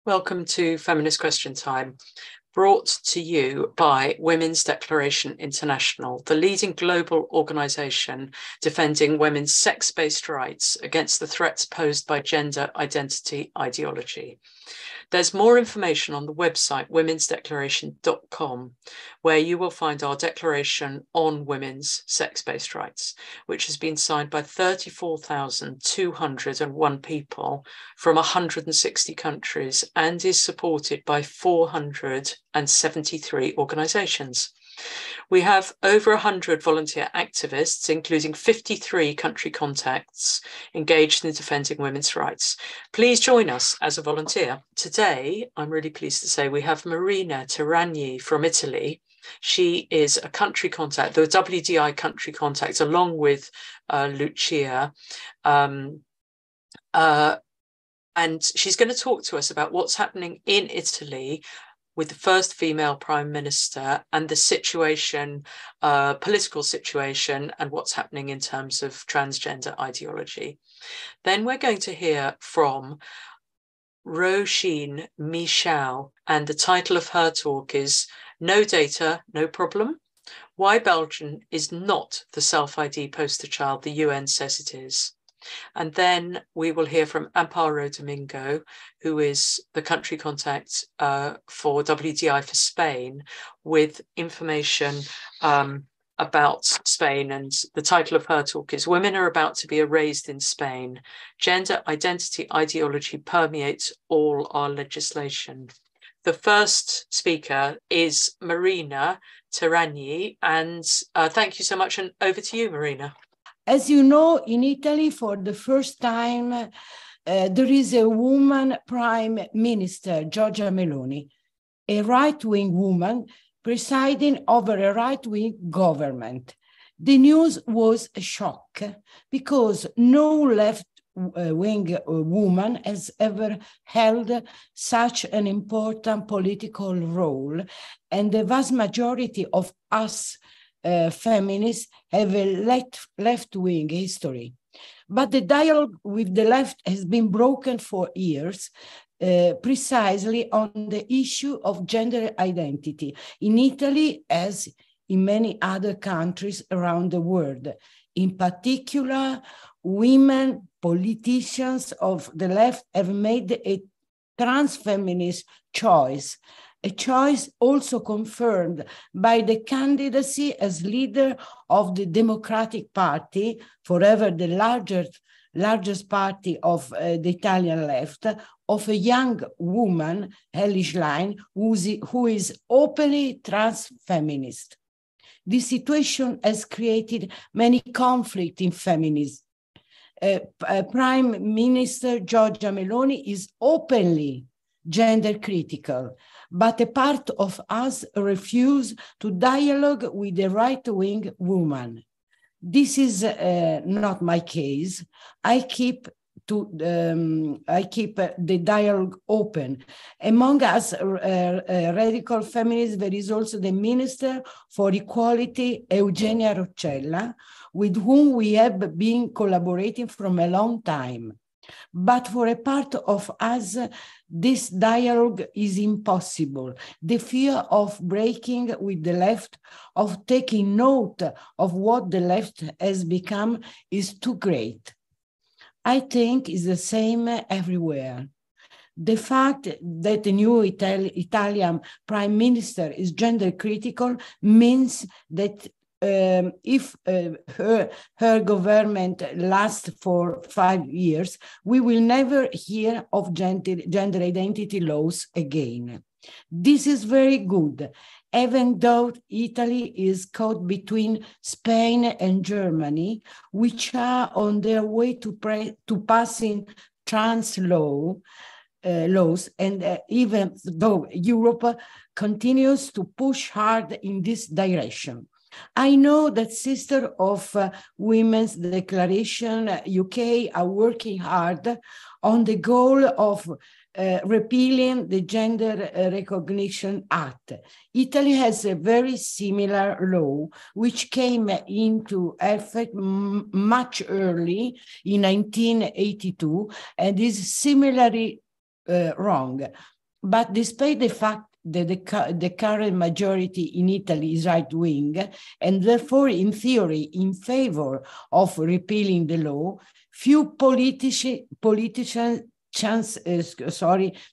Welcome to Feminist Question Time, brought to you by Women's Declaration International, the leading global organisation defending women's sex-based rights against the threats posed by gender identity ideology. There's more information on the website womensdeclaration.com, where you will find our declaration on women's sex-based rights, which has been signed by 34,201 people from 160 countries and is supported by 473 organisations. We have over 100 volunteer activists, including 53 country contacts engaged in defending women's rights. Please join us as a volunteer. Today, I'm really pleased to say we have Marina Terragni from Italy. She is a country contact, the WDI country contact, along with Lucia. And she's going to talk to us about what's happening in Italy with the first female prime minister and the situation, political situation, and what's happening in terms of transgender ideology. Then we're going to hear from Róisín Michaux, and the title of her talk is No Data, No Problem? Why Belgium is not the self-ID poster child the UN says it is. And then we will hear from Amparo Domingo, who is the country contact for WDI for Spain, with information about Spain. And the title of her talk is Women Are About to Be Erased in Spain. Gender identity ideology permeates all our legislation. The first speaker is Marina Terragni, and thank you so much, and over to you, Marina. As you know, in Italy, for the first time, there is a woman prime minister, Giorgia Meloni, a right-wing woman presiding over a right-wing government. The news was a shock because no left-wing woman has ever held such an important political role, and the vast majority of us feminists have a left-wing history. But the dialogue with the left has been broken for years, precisely on the issue of gender identity, in Italy as in many other countries around the world. In particular, women politicians of the left have made a trans-feminist choice, a choice also confirmed by the candidacy as leader of the Democratic Party, forever the largest party of the Italian left, of a young woman, Hellish Line, who is openly trans-feminist. This situation has created many conflicts in feminism. Prime Minister Giorgia Meloni is openly gender critical, but a part of us refuse to dialogue with a right-wing woman. This is not my case. I keep the dialogue open. Among us radical feminists, there is also the Minister for Equality, Eugenia Roccella, with whom we have been collaborating from a long time. But for a part of us, this dialogue is impossible. The fear of breaking with the left, of taking note of what the left has become, is too great. I think it's the same everywhere. The fact that the new Italian prime minister is gender critical means that if her government lasts for 5 years, we will never hear of gender identity laws again. This is very good, even though Italy is caught between Spain and Germany, which are on their way to passing trans laws, and even though Europe continues to push hard in this direction. I know that Sisters of Women's Declaration UK are working hard on the goal of repealing the Gender Recognition Act. Italy has a very similar law, which came into effect much early in 1982, and is similarly wrong. But despite the fact that the current majority in Italy is right-wing, and therefore, in theory, in favor of repealing the law, few politicians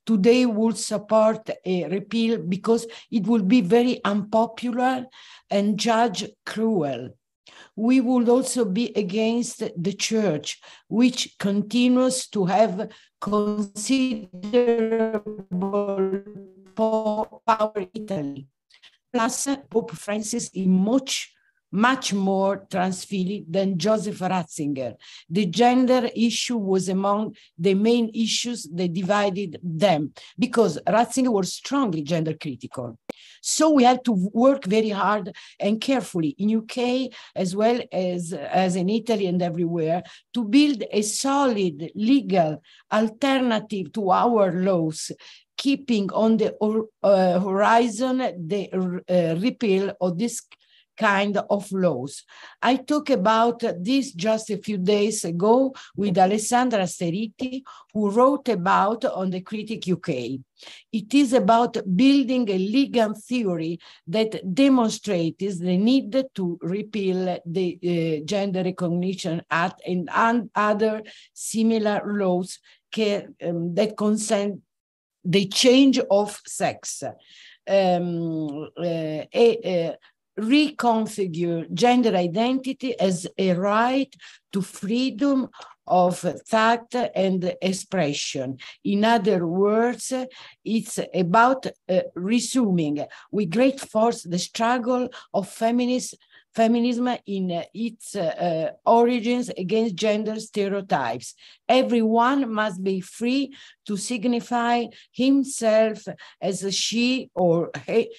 today would support a repeal because it would be very unpopular and judged cruel. We would also be against the church, which continues to have considerable power in Italy. Plus, Pope Francis is much more transphilic than Joseph Ratzinger. The gender issue was among the main issues that divided them, because Ratzinger was strongly gender critical. So we had to work very hard and carefully in UK as well as in Italy and everywhere to build a solid legal alternative to our laws, keeping on the horizon the repeal of this kind of laws. I talked about this just a few days ago with Alessandra Steriti, who wrote about on the Critic UK. It is about building a legal theory that demonstrates the need to repeal the Gender Recognition Act and other similar laws that consent the change of sex. Reconfigure gender identity as a right to freedom of thought and expression. In other words, it's about resuming with great force the struggle of feminism in its origins against gender stereotypes. Everyone must be free to signify himself as she or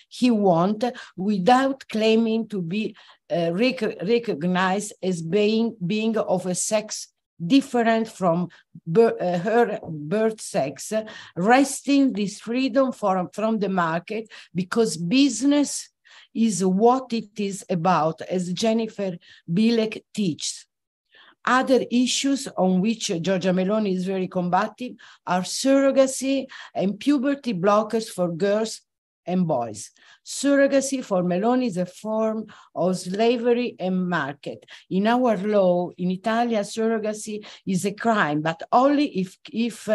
he wants, without claiming to be recognized as being of a sex different from her birth sex, wresting this freedom from the market, because business is what it is about, as Jennifer Bilek teaches. Other issues on which Giorgia Meloni is very combative are surrogacy and puberty blockers for girls and boys. Surrogacy for Meloni is a form of slavery and market. In our law, in Italia, surrogacy is a crime, but only if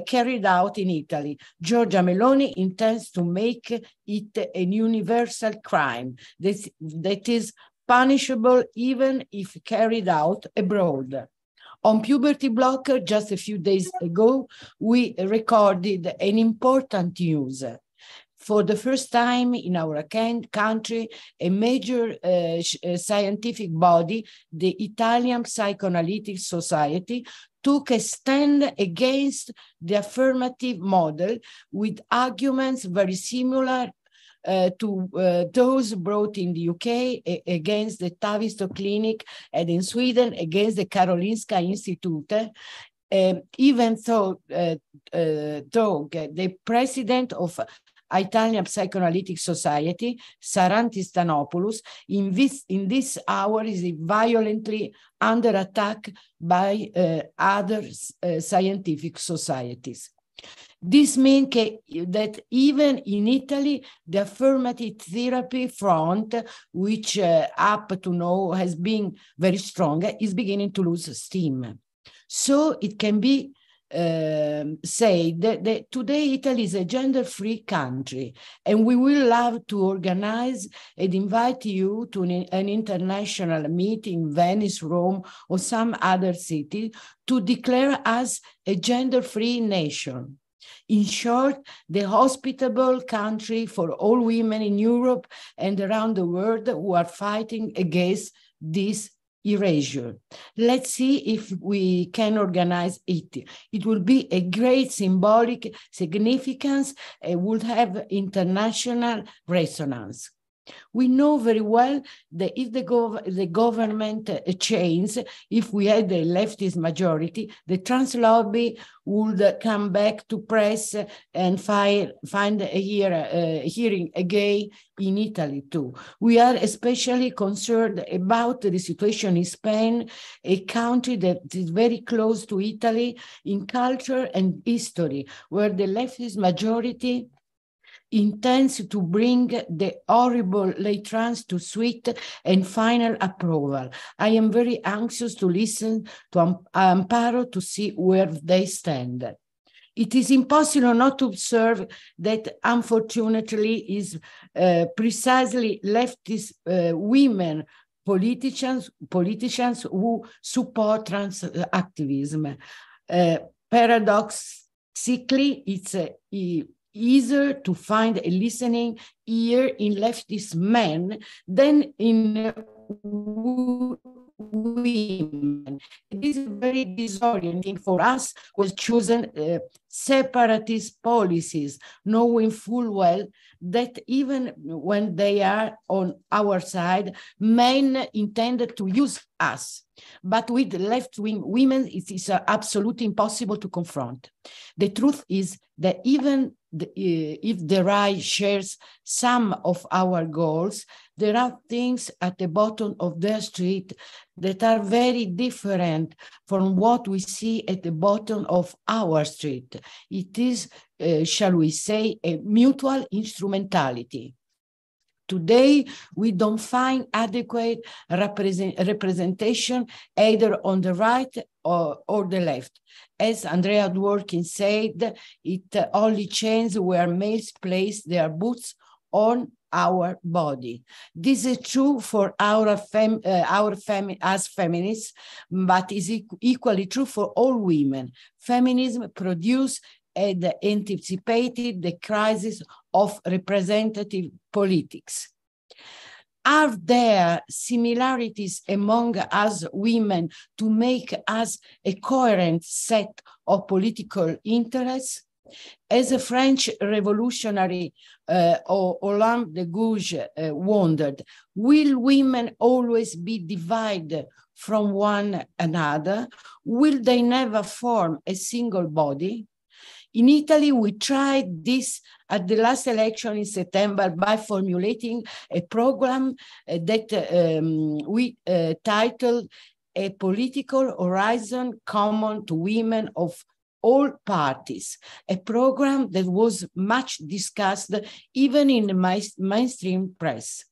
carried out in Italy. Giorgia Meloni intends to make it a universal crime that is punishable even if carried out abroad. On puberty blocker, just a few days ago, we recorded an important news. For the first time in our country, a major scientific body, the Italian Psychoanalytic Society, took a stand against the affirmative model with arguments very similar to those brought in the UK against the Tavisto Clinic and in Sweden against the Karolinska Institute. Even though the president of Italian Psychoanalytic Society, Sarantis Stanopoulos, in this hour is violently under attack by other scientific societies. This means that even in Italy, the affirmative therapy front, which up to now has been very strong, is beginning to lose steam. So it can be say that today Italy is a gender-free country, and we will love to organize and invite you to an international meeting in Venice, Rome, or some other city to declare us a gender-free nation. In short, the hospitable country for all women in Europe and around the world who are fighting against this erasure. Let's see if we can organize it. It will be a great symbolic significance and would have international resonance. We know very well that if the government changes, if we had a leftist majority, the trans lobby would come back to press and find a hearing again in Italy too. We are especially concerned about the situation in Spain, a country that is very close to Italy in culture and history, where the leftist majority intends to bring the horrible lay trans to sweet and final approval. I am very anxious to listen to Amparo to see where they stand. It is impossible not to observe that, unfortunately, is precisely leftist women politicians who support trans activism. Paradoxically, it's easier to find a listening ear in leftist men than in women. This is very disorienting for us who have chosen separatist policies, knowing full well that even when they are on our side, men intended to use us. But with left-wing women, it is absolutely impossible to confront. The truth is that even if the right shares some of our goals, there are things at the bottom of their street that are very different from what we see at the bottom of our street. It is, shall we say, a mutual instrumentality. Today, we don't find adequate representation either on the right or the left. As Andrea Dworkin said, it only changes where males place their boots on our body. This is true for as feminists, but is equally true for all women. Feminism produced and anticipated the crisis of representative politics. Are there similarities among us women to make us a coherent set of political interests? As a French revolutionary, Olympe de Gouges wondered, will women always be divided from one another? Will they never form a single body? In Italy, we tried this at the last election in September by formulating a program that we titled A Political Horizon Common to Women of All Parties, a program that was much discussed even in the mainstream press.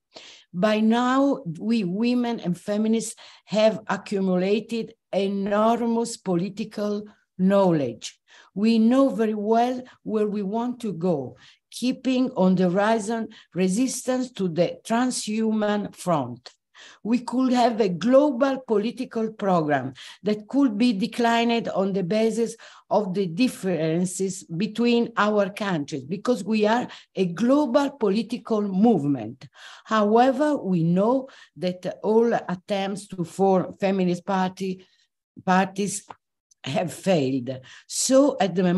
By now, we women and feminists have accumulated enormous political knowledge. We know very well where we want to go, keeping on the horizon resistance to the transhuman front. We could have a global political program that could be declined on the basis of the differences between our countries, because we are a global political movement. However, we know that all attempts to form feminist parties have failed. So at the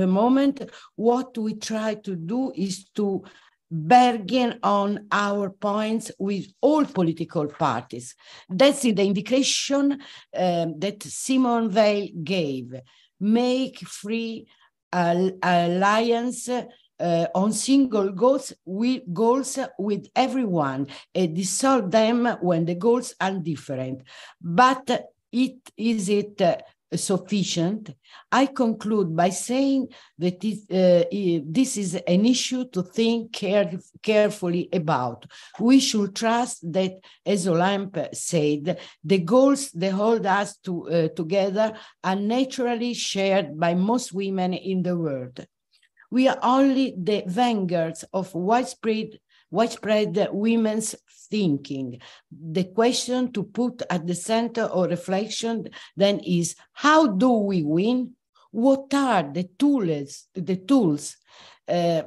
moment, what we try to do is to bargain on our points with all political parties. That's the indication that Simone Weil gave. Make free alliance on single goals with everyone and dissolve them when the goals are different. But is it sufficient? I conclude by saying that this is an issue to think carefully about. We should trust that, as Olympe said, the goals that hold us together are naturally shared by most women in the world. We are only the vanguards of widespread women's thinking. The question to put at the center of reflection then is, how do we win? What are the tools that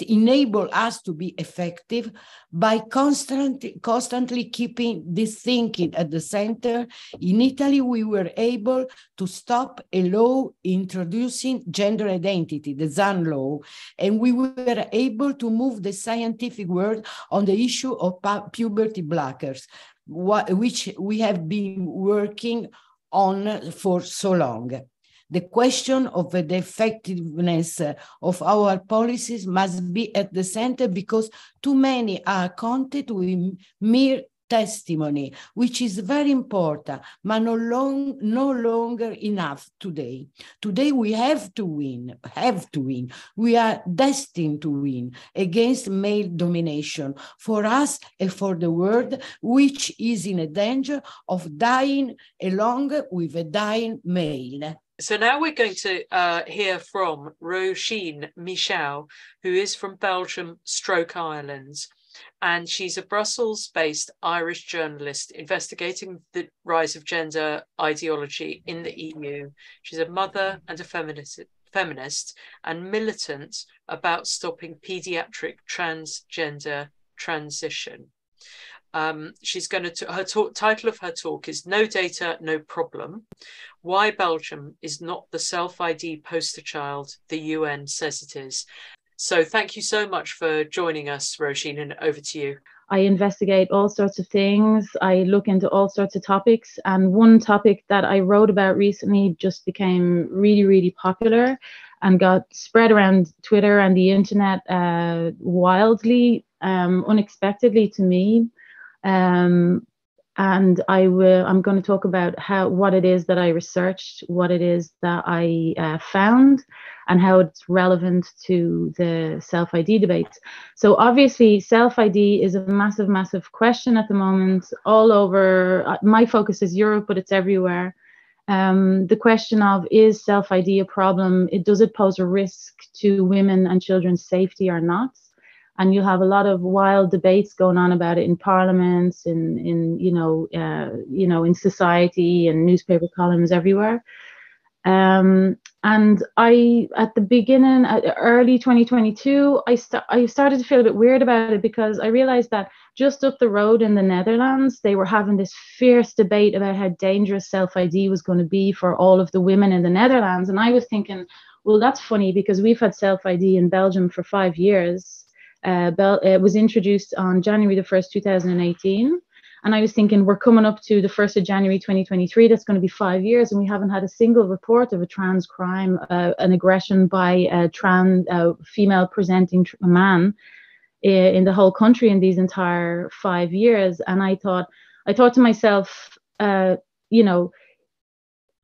enable us to be effective by constantly keeping this thinking at the center. In Italy, we were able to stop a law introducing gender identity, the ZAN law, and we were able to move the scientific world on the issue of puberty blockers, which we have been working on for so long. The question of the effectiveness of our policies must be at the center, because too many are content with mere testimony, which is very important, but no longer enough today. Today we have to win. We are destined to win against male domination for us and for the world, which is in a danger of dying along with a dying male. So now we're going to hear from Róisín Michaux, who is from Belgium, Ireland. And she's a Brussels-based Irish journalist investigating the rise of gender ideology in the EU. She's a mother and a feminist and militant about stopping pediatric transgender transition. She's going to, title of her talk is No Data, No Problem, Why Belgium is Not the Self-ID Poster Child the UN Says It Is. So thank you so much for joining us, Róisín, and over to you. I investigate all sorts of things. I look into all sorts of topics. And one topic that I wrote about recently just became really, really popular and got spread around Twitter and the internet wildly, unexpectedly to me. And I'm going to talk about what it is that I researched, what it is that I found, and how it's relevant to the self-ID debates. So obviously, self-ID is a massive, massive question at the moment all over. My focus is Europe, but it's everywhere. The question of, is self-ID a problem? Does it pose a risk to women and children's safety or not? And you'll have a lot of wild debates going on about it in parliaments, in society and newspaper columns everywhere. And I, at the beginning, early 2022, I started to feel a bit weird about it, because I realized that just up the road in the Netherlands, they were having this fierce debate about how dangerous self-ID was going to be for all of the women in the Netherlands. And I was thinking, well, that's funny, because we've had self-ID in Belgium for 5 years. It was introduced on January the 1st, 2018. And I was thinking, we're coming up to the 1st of January 2023. That's going to be 5 years. And we haven't had a single report of a trans crime, an aggression by a trans female presenting man in the whole country in these entire 5 years. And I thought to myself,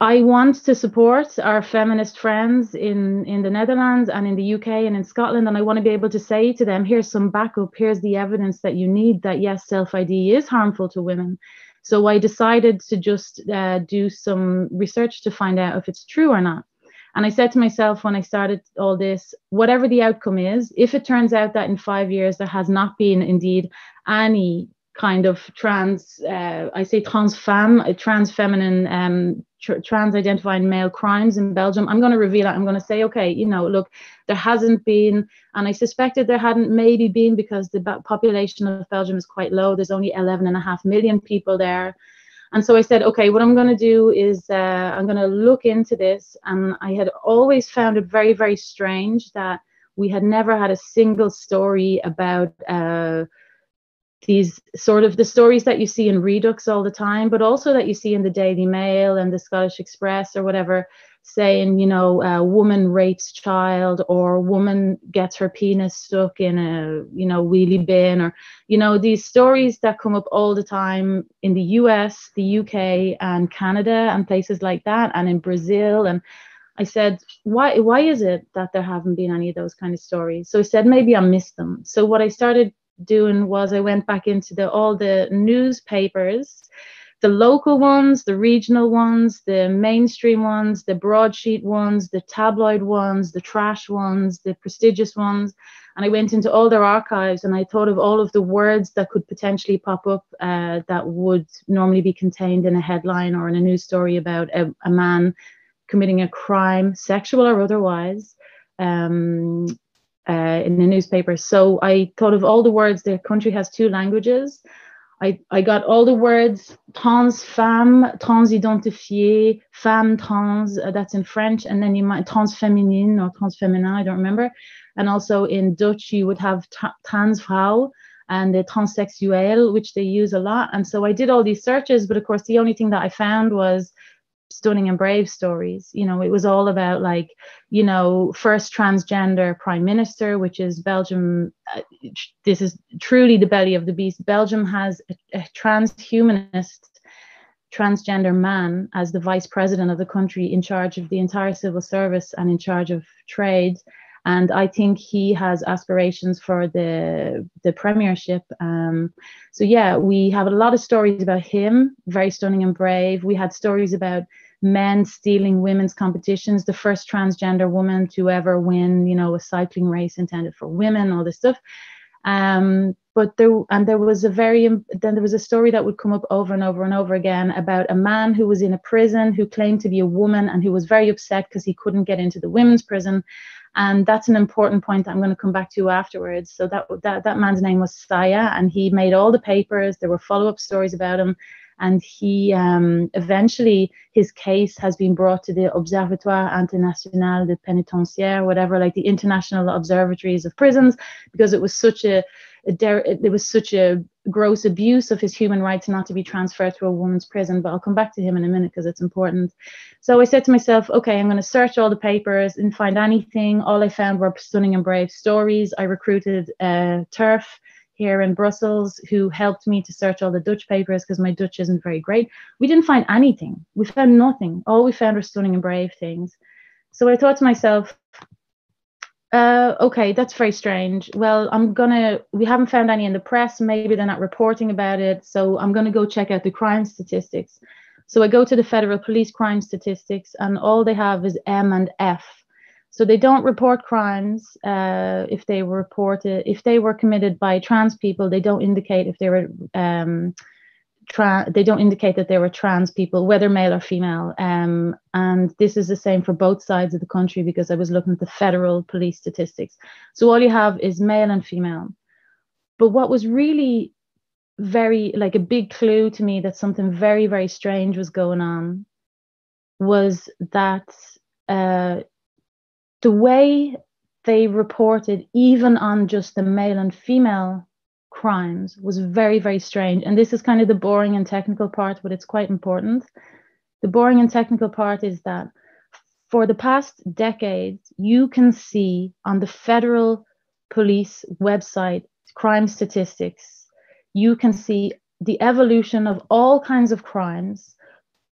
I want to support our feminist friends in the Netherlands and in the UK and in Scotland. And I want to be able to say to them, here's some backup, here's the evidence that you need that, yes, self-ID is harmful to women. So I decided to just do some research to find out if it's true or not. And I said to myself when I started all this, whatever the outcome is, if it turns out that in 5 years there has not been indeed any kind of trans feminine, trans identifying male crimes in Belgium, I'm going to reveal it. I'm going to say, okay, look, there hasn't been, and I suspected there hadn't maybe been, because the population of Belgium is quite low. There's only 11.5 million people there. And so I said, okay, what I'm going to do is I'm going to look into this. And I had always found it very, very strange that we had never had a single story about these sort of the stories that you see in Redux all the time, but also that you see in the Daily Mail and the Scottish Express or whatever, saying, woman rapes child, or woman gets her penis stuck in a, wheelie bin, or, these stories that come up all the time in the US, the UK and Canada and places like that, and in Brazil. And I said, why is it that there haven't been any of those kind of stories? So I said, maybe I missed them. So what I started doing was I went back into all the newspapers, the local ones, the regional ones, the mainstream ones, the broadsheet ones, the tabloid ones, the trash ones, the prestigious ones. And I went into all their archives, and I thought of all of the words that could potentially pop up that would normally be contained in a headline or in a news story about a man committing a crime, sexual or otherwise, in the newspaper. So I thought of all the words. The country has 2 languages. I got all the words: trans femme, trans identifiée, femme trans, that's in French, and then you might trans féminine or trans féminin, I don't remember. And also in Dutch, you would have transvrouw and the transsexuel, which they use a lot. And so I did all these searches, but of course, the only thing that I found was stunning and brave stories. You know, it was all about, like, you know, first transgender prime minister, which is Belgium. This is truly the belly of the beast. Belgium has a transhumanist transgender man as the vice president of the country, in charge of the entire civil service and in charge of trade. And I think he has aspirations for the premiership. So yeah, we have a lot of stories about him, very stunning and brave. We had stories about men stealing women's competitions, the first transgender woman to ever win, you know, a cycling race intended for women, all this stuff. But there was a story that would come up over and over and over again about a man who was in a prison who claimed to be a woman and who was very upset because he couldn't get into the women's prison. And that's an important point that I'm going to come back to afterwards. So that man's name was Saya, and he made all the papers. There were follow-up stories about him. And he eventually, his case has been brought to the Observatoire International de Pénitentiaire, whatever, like the international observatories of prisons, because it was such a gross abuse of his human rights not to be transferred to a woman's prison. But I'll come back to him in a minute because it's important. So I said to myself, okay, I'm going to search all the papers, didn't find anything. All I found were stunning and brave stories. I recruited TERF here in Brussels, who helped me to search all the Dutch papers because my Dutch isn't very great. We didn't find anything. We found nothing. All we found were stunning and brave things. So I thought to myself, okay, that's very strange. Well, we haven't found any in the press. Maybe they're not reporting about it. So I'm going to go check out the crime statistics. So I go to the Federal Police crime statistics, and all they have is M and F. So they don't report crimes if they were committed by trans people. They don't indicate if they were they don't indicate that they were trans people, whether male or female. And this is the same for both sides of the country, because I was looking at the federal police statistics. So all you have is male and female. But what was really very, like, a big clue to me that something very, very strange was going on was that the way they reported, even on just the male and female crimes, was very, very strange. And this is kind of the boring and technical part, but it's quite important. The boring and technical part is that for the past decades, you can see on the federal police website, crime statistics, you can see the evolution of all kinds of crimes.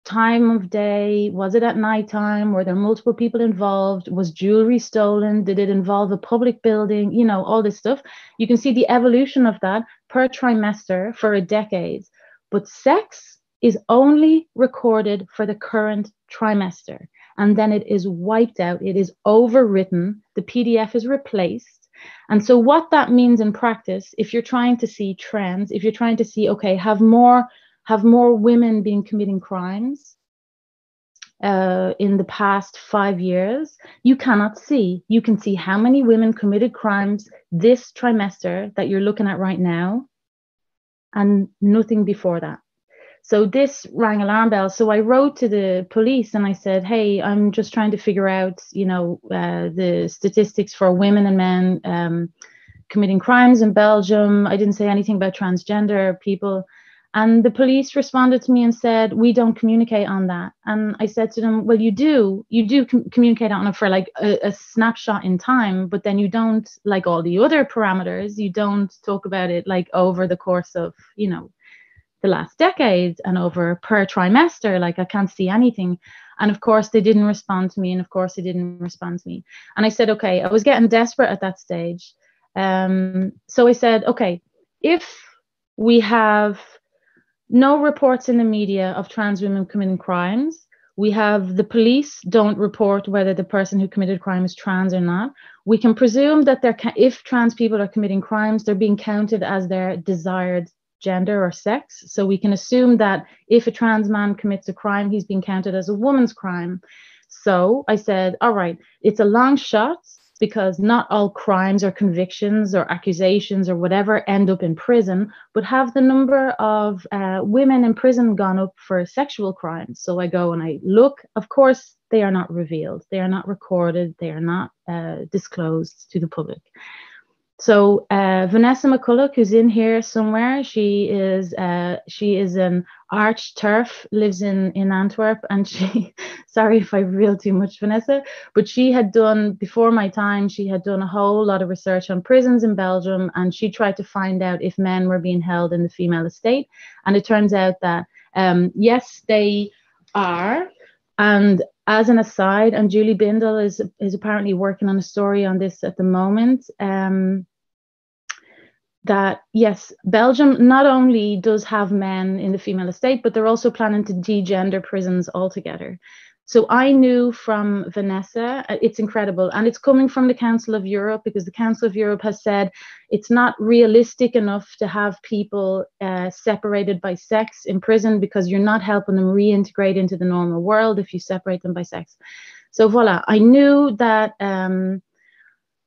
Time of day, was it at nighttime? Were there multiple people involved? Was jewelry stolen? Did it involve a public building? You know, all this stuff. You can see the evolution of that per trimester for a decade. But sex is only recorded for the current trimester. And then it is wiped out. It is overwritten. The PDF is replaced. And so what that means in practice, if you're trying to see trends, if you're trying to see, okay, have more women been committing crimes in the past 5 years, you cannot see. You can see how many women committed crimes this trimester that you're looking at right now, and nothing before that. So this rang alarm bells. So I wrote to the police and I said, hey, I'm just trying to figure out, you know, the statistics for women and men committing crimes in Belgium. I didn't say anything about transgender people. And the police responded to me and said, we don't communicate on that. And I said to them, well, you do communicate on it for like a snapshot in time, but then you don't, like all the other parameters, you don't talk about it like over the course of, you know, the last decade and over per trimester. Like, I can't see anything. And of course they didn't respond to me. And of course they didn't respond to me. And I said, okay, I was getting desperate at that stage. So I said, okay, if we have no reports in the media of trans women committing crimes, we have the police don't report whether the person who committed crime is trans or not, we can presume that if trans people are committing crimes, they're being counted as their desired gender or sex. So we can assume that if a trans man commits a crime, he's being counted as a woman's crime. So I said, all right, it's a long shot, because not all crimes or convictions or accusations or whatever end up in prison, but have the number of women in prison gone up for sexual crimes? So I go and I look. Of course, they are not revealed. They are not recorded. They are not disclosed to the public. So Vanessa McCulloch, who's in here somewhere, she is an arch turf, lives in Antwerp, and she, sorry if I reveal too much, Vanessa, but she had done, before my time, she had done a whole lot of research on prisons in Belgium, and she tried to find out if men were being held in the female estate, and it turns out that yes, they are. And as an aside, and Julie Bindel is apparently working on a story on this at the moment, that yes, Belgium not only does have men in the female estate, but they're also planning to degender prisons altogether. So I knew from Vanessa, it's incredible, and it's coming from the Council of Europe, because the Council of Europe has said it's not realistic enough to have people separated by sex in prison, because you're not helping them reintegrate into the normal world if you separate them by sex. So voila, I knew that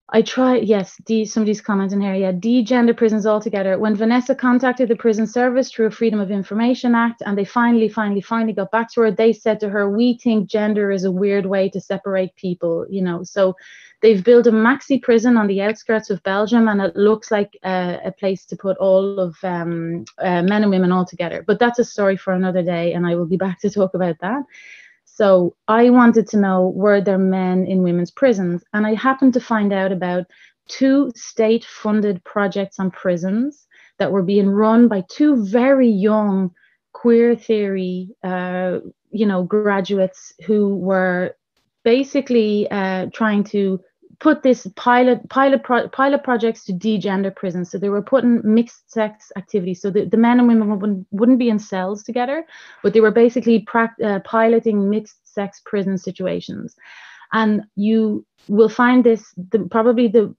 I tried, yes, somebody's commenting here, yeah, degender prisons altogether. When Vanessa contacted the prison service through a Freedom of Information Act, and they finally got back to her, they said to her, we think gender is a weird way to separate people, you know. So they've built a maxi prison on the outskirts of Belgium, and it looks like a place to put all of men and women all together. But that's a story for another day, and I will be back to talk about that. So I wanted to know, were there men in women's prisons? And I happened to find out about 2 state-funded projects on prisons that were being run by 2 very young queer theory, graduates who were basically trying to put this pilot projects to degender prisons. So they were putting mixed sex activities. So the men and women wouldn't be in cells together, but they were basically piloting mixed sex prison situations. And you will find this probably the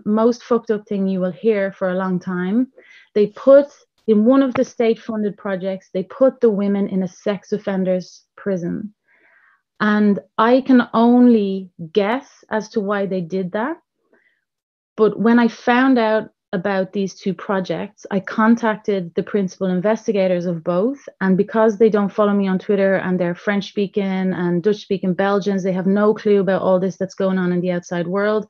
most fucked up thing you will hear for a long time. They put, in one of the state-funded projects, they put the women in a sex offenders prison. And I can only guess as to why they did that. But when I found out about these 2 projects, I contacted the principal investigators of both. And because they don't follow me on Twitter, and they're French-speaking and Dutch-speaking Belgians, they have no clue about all this that's going on in the outside world.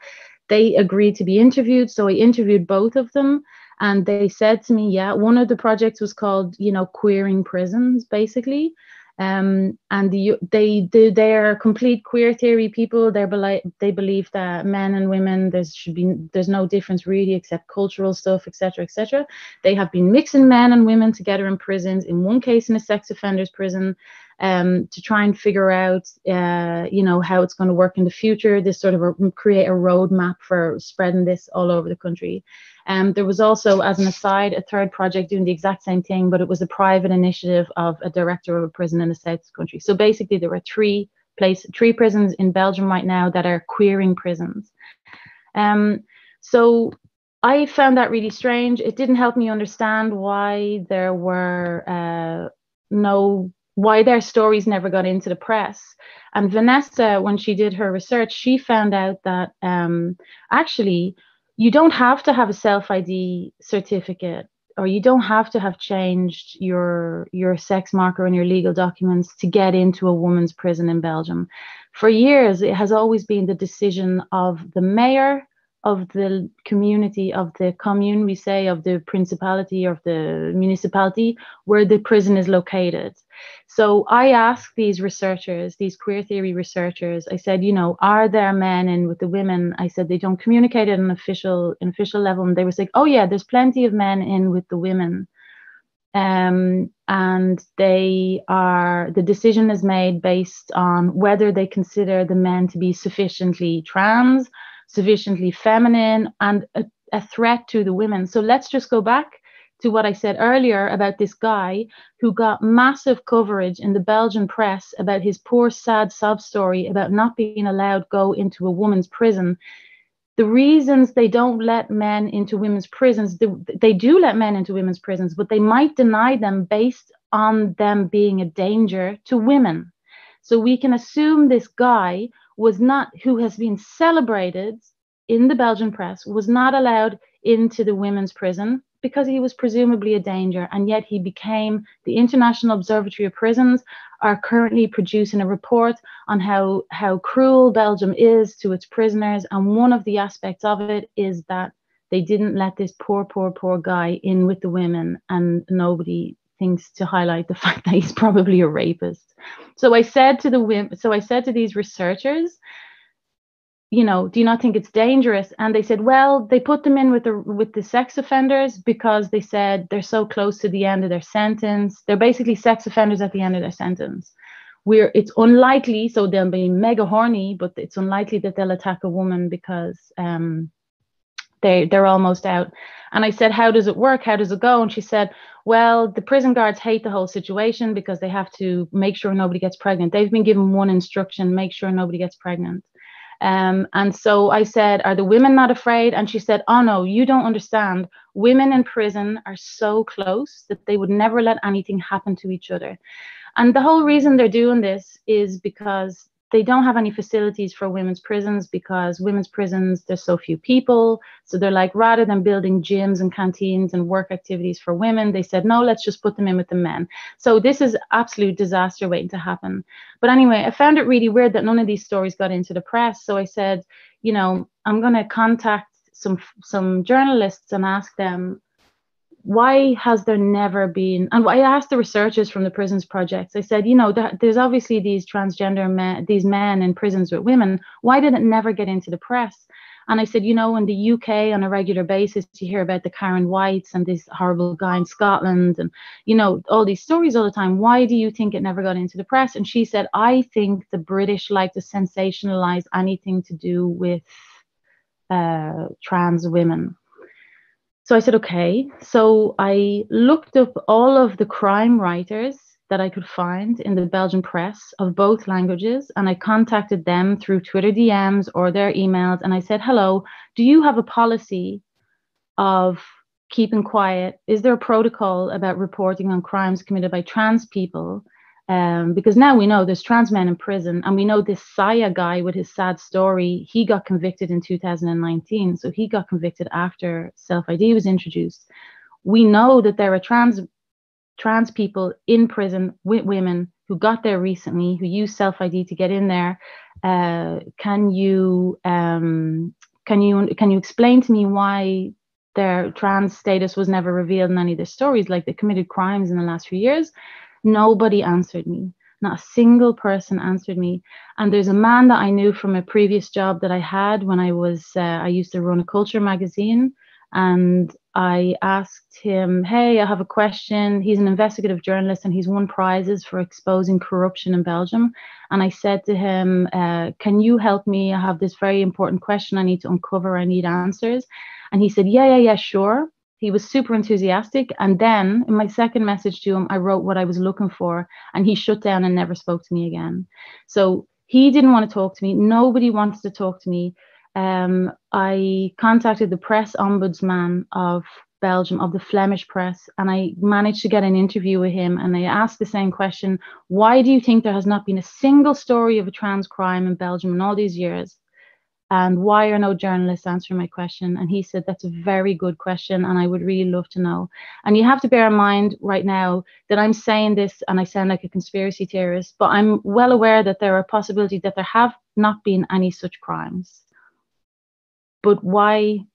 They agreed to be interviewed. So I interviewed both of them. And they said to me, yeah, one of the projects was called, Queering Prisons, basically. And they're complete queer theory people. They believe that men and women, there's no difference really except cultural stuff, etc., etc. They have been mixing men and women together in prisons, in one case in a sex offenders prison, to try and figure out how it's going to work in the future. This sort of create a roadmap for spreading this all over the country. There was also, as an aside, a 3rd project doing the exact same thing, but it was a private initiative of a director of a prison in the south of the country. So basically there were 3 prisons in Belgium right now that are queering prisons. So I found that really strange. It didn't help me understand why there were why their stories never got into the press. And Vanessa, when she did her research, she found out that actually you don't have to have a self-ID certificate, or you don't have to have changed your sex marker in your legal documents to get into a woman's prison in Belgium. For years, it has always been the decision of the mayor of the community, of the commune, we say, of the principality, of the municipality, where the prison is located. So I asked these researchers, these queer theory researchers, I said, are there men in with the women? I said, they don't communicate at an official level. And they were saying, oh yeah, there's plenty of men in with the women. And the decision is made based on whether they consider the men to be sufficiently trans, sufficiently feminine, and a threat to the women. So let's just go back to what I said earlier about this guy who got massive coverage in the Belgian press about his poor, sad sob story about not being allowed go into a woman's prison. The reasons they don't let men into women's prisons, they do let men into women's prisons, but they might deny them based on them being a danger to women. So we can assume this guy who has been celebrated in the Belgian press was not allowed into the women's prison because he was presumably a danger, and yet he became, the International Observatory of Prisons are currently producing a report on how cruel Belgium is to its prisoners, and one of the aspects of it is that they didn't let this poor guy in with the women, and nobody thinks to highlight the fact that he's probably a rapist. So I said to these researchers, you know, do you not think it's dangerous? And they said, well, they put them in with the sex offenders because they said they're so close to the end of their sentence. They're basically sex offenders at the end of their sentence. It's unlikely, so they'll be mega horny, but it's unlikely that they'll attack a woman because they're almost out. And I said, how does it work? How does it go? And she said, well, the prison guards hate the whole situation because they have to make sure nobody gets pregnant. They've been given one instruction: make sure nobody gets pregnant. And so I said, are the women not afraid? And she said, oh no, you don't understand. Women in prison are so close that they would never let anything happen to each other. And the whole reason they're doing this is because they don't have any facilities for women's prisons, because women's prisons, there's so few people. So they're like, rather than building gyms and canteens and work activities for women, they said, no, let's just put them in with the men. So this is absolute disaster waiting to happen. But anyway, I found it really weird that none of these stories got into the press. So I said, you know, I'm going to contact some journalists and ask them, why has there never been, and I asked the researchers from the Prisons Project, I said, you know, there's obviously these transgender men, these men in prisons with women, why did it never get into the press? And I said, you know, in the UK on a regular basis, you hear about the Karen Whites and this horrible guy in Scotland and, you know, all these stories all the time. Why do you think it never got into the press? And she said, I think the British like to sensationalize anything to do with trans women. So I said, okay. So I looked up all of the crime writers that I could find in the Belgian press of both languages, and I contacted them through Twitter DMs or their emails, and I said, hello, do you have a policy of keeping quiet? Is there a protocol about reporting on crimes committed by trans people? Because now we know there's trans men in prison, and we know this Saya guy with his sad story, he got convicted in 2019. So he got convicted after self-ID was introduced. We know that there are trans people in prison with women who got there recently, who used self-ID to get in there. Can you explain to me why their trans status was never revealed in any of their stories, like they committed crimes in the last few years? Nobody answered me. Not a single person answered me. And there's a man that I knew from a previous job that I had when I used to run a culture magazine. And I asked him, hey, I have a question. He's an investigative journalist and he's won prizes for exposing corruption in Belgium. And I said to him, can you help me? I have this very important question I need to uncover. I need answers. And he said, yeah, sure. He was super enthusiastic. And then in my second message to him, I wrote what I was looking for, and he shut down and never spoke to me again. So he didn't want to talk to me. Nobody wanted to talk to me. I contacted the press ombudsman of Belgium, of the Flemish press, and I managed to get an interview with him. And I asked the same question: why do you think there has not been a single story of a trans crime in Belgium in all these years? And why are no journalists answering my question? And he said, that's a very good question, and I would really love to know. And you have to bear in mind right now that I'm saying this and I sound like a conspiracy theorist, but I'm well aware that there are possibilities that there have not been any such crimes. But why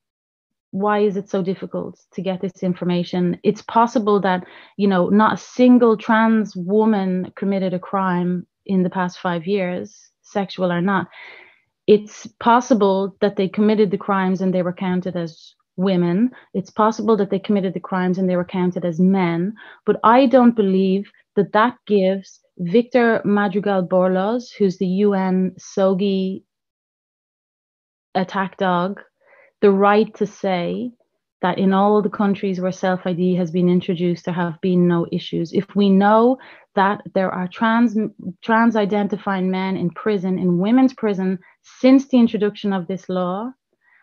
is it so difficult to get this information? It's possible that, you know, not a single trans woman committed a crime in the past 5 years, sexual or not. It's possible that they committed the crimes and they were counted as women. It's possible that they committed the crimes and they were counted as men. But I don't believe that that gives Victor Madrigal-Borloz, who's the UN SOGI attack dog, the right to say that in all the countries where self-ID has been introduced, there have been no issues. If we know that there are trans-identifying men in prison, in women's prison, since the introduction of this law,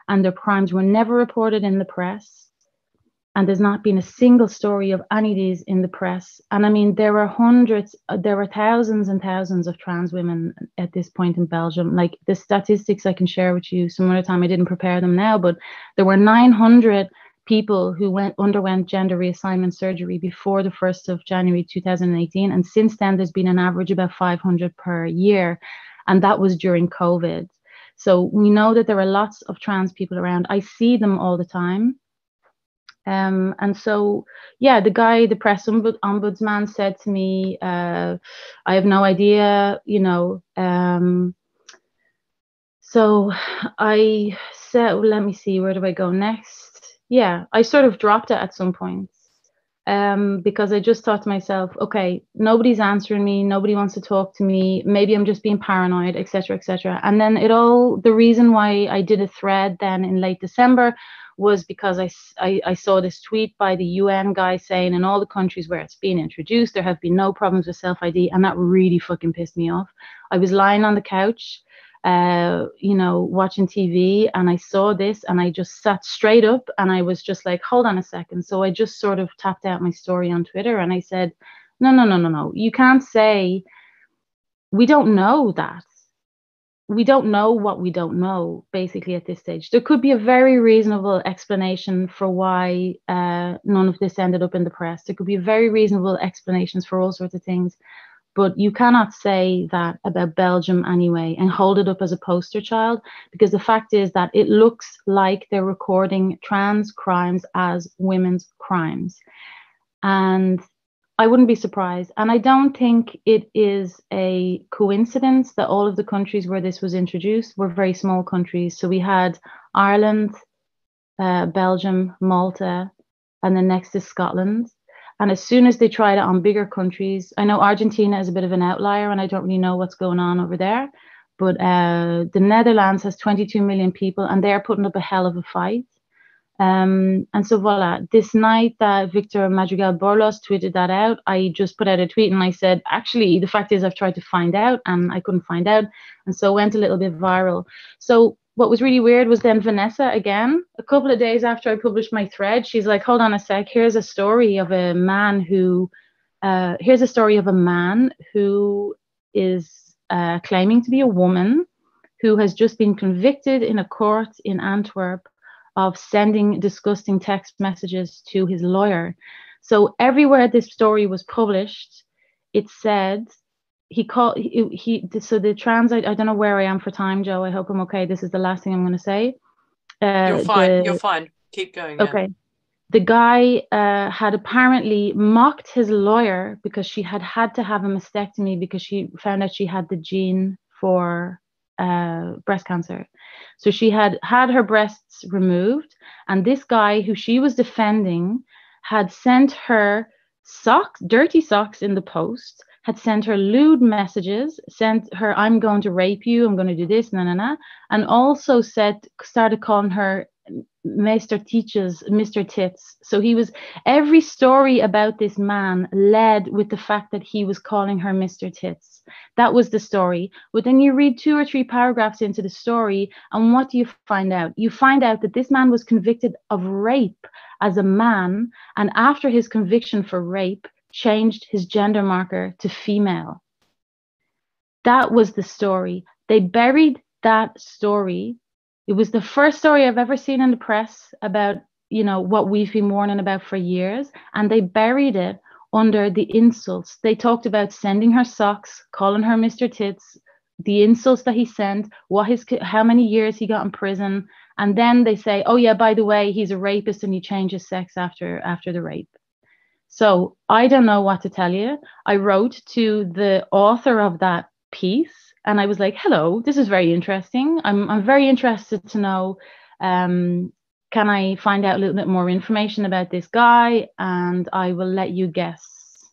and their crimes were never reported in the press, And there's not been a single story of any of these in the press. And I mean, there were thousands and thousands of trans women at this point in Belgium. Like, the statistics I can share with you some other time, I didn't prepare them now, but there were 900 people who underwent gender reassignment surgery before the 1st of January 2018. And since then, there's been an average about 500 per year. And that was during COVID. So we know that there are lots of trans people around. I see them all the time. And so, yeah, the press ombudsman said to me, I have no idea, you know. So I said, well, let me see, where do I go next? Yeah, I sort of dropped it at some point, because I just thought to myself, okay, nobody's answering me, nobody wants to talk to me, maybe I'm just being paranoid, etc., etc. And then the reason why I did a thread then in late December was because I saw this tweet by the UN guy saying in all the countries where it's been introduced, there have been no problems with self-ID, and that really fucking pissed me off. I was lying on the couch, you know, watching TV, and I saw this, and I just sat straight up, and I was just like, hold on a second. So I just sort of tapped out my story on Twitter, and I said, no, you can't say, we don't know that. We don't know what we don't know, basically, at this stage. There could be a very reasonable explanation for why none of this ended up in the press. There could be very reasonable explanations for all sorts of things. But you cannot say that about Belgium anyway and hold it up as a poster child, because the fact is that it looks like they're recording trans crimes as women's crimes. And I wouldn't be surprised. And I don't think it is a coincidence that all of the countries where this was introduced were very small countries. So we had Ireland, Belgium, Malta, and then next is Scotland. And as soon as they tried it on bigger countries, I know Argentina is a bit of an outlier, and I don't really know what's going on over there. But the Netherlands has 22 million people, and they're putting up a hell of a fight. And so voila, this night that Victor Madrigal-Borlos tweeted that out, I just put out a tweet and I said, actually, the fact is I've tried to find out and I couldn't find out. And so it went a little bit viral. So what was really weird was then Vanessa, again, a couple of days after I published my thread, she's like, hold on a sec, here's a story of a man who is claiming to be a woman who has just been convicted in a court in Antwerp of sending disgusting text messages to his lawyer. So everywhere this story was published, it said so the trans, I don't know where I am for time, Joe. I hope I'm okay. This is the last thing I'm going to say. You're fine. You're fine. Keep going. Okay. Yeah. The guy had apparently mocked his lawyer because she had to have a mastectomy because she found out she had the gene for breast cancer. So she had her breasts removed, and this guy who she was defending had sent her dirty socks in the post, had sent her lewd messages, sent her, I'm going to rape you, I'm going to do this, and also started calling her Mr. Teaches, Mr. Tits. So every story about this man led with the fact that he was calling her Mr. Tits. That was the story. But then you read 2 or 3 paragraphs into the story, and what do you find out? You find out that this man was convicted of rape as a man, and after his conviction for rape, changed his gender marker to female. That was the story. They buried that story. It was the first story I've ever seen in the press about, you know, what we've been warning about for years. And they buried it under the insults. They talked about sending her socks, calling her Mr. Tits, the insults that he sent, how many years he got in prison. And then they say, oh yeah, by the way, he's a rapist and he changed his sex after the rape. So I don't know what to tell you. I wrote to the author of that piece, and I was like, hello, this is very interesting. I'm very interested to know, can I find out a little bit more information about this guy? And I will let you guess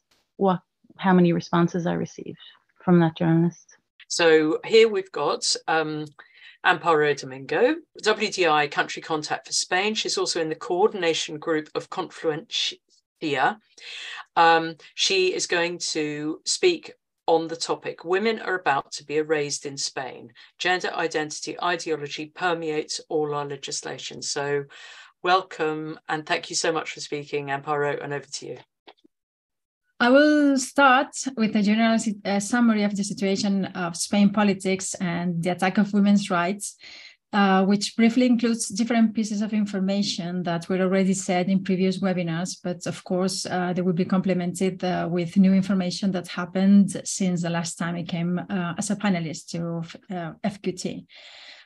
how many responses I received from that journalist. So here we've got Amparo Domingo, WDI country contact for Spain. She's also in the coordination group of Confluencia. She is going to speak on the topic, women are about to be erased in Spain. Gender identity ideology permeates all our legislation. So welcome, and thank you so much for speaking. Amparo, and over to you. I will start with a general summary of the situation of Spain politics and the attack of women's rights, which briefly includes different pieces of information that were already said in previous webinars, but of course they will be complemented with new information that happened since the last time I came as a panelist to FQT.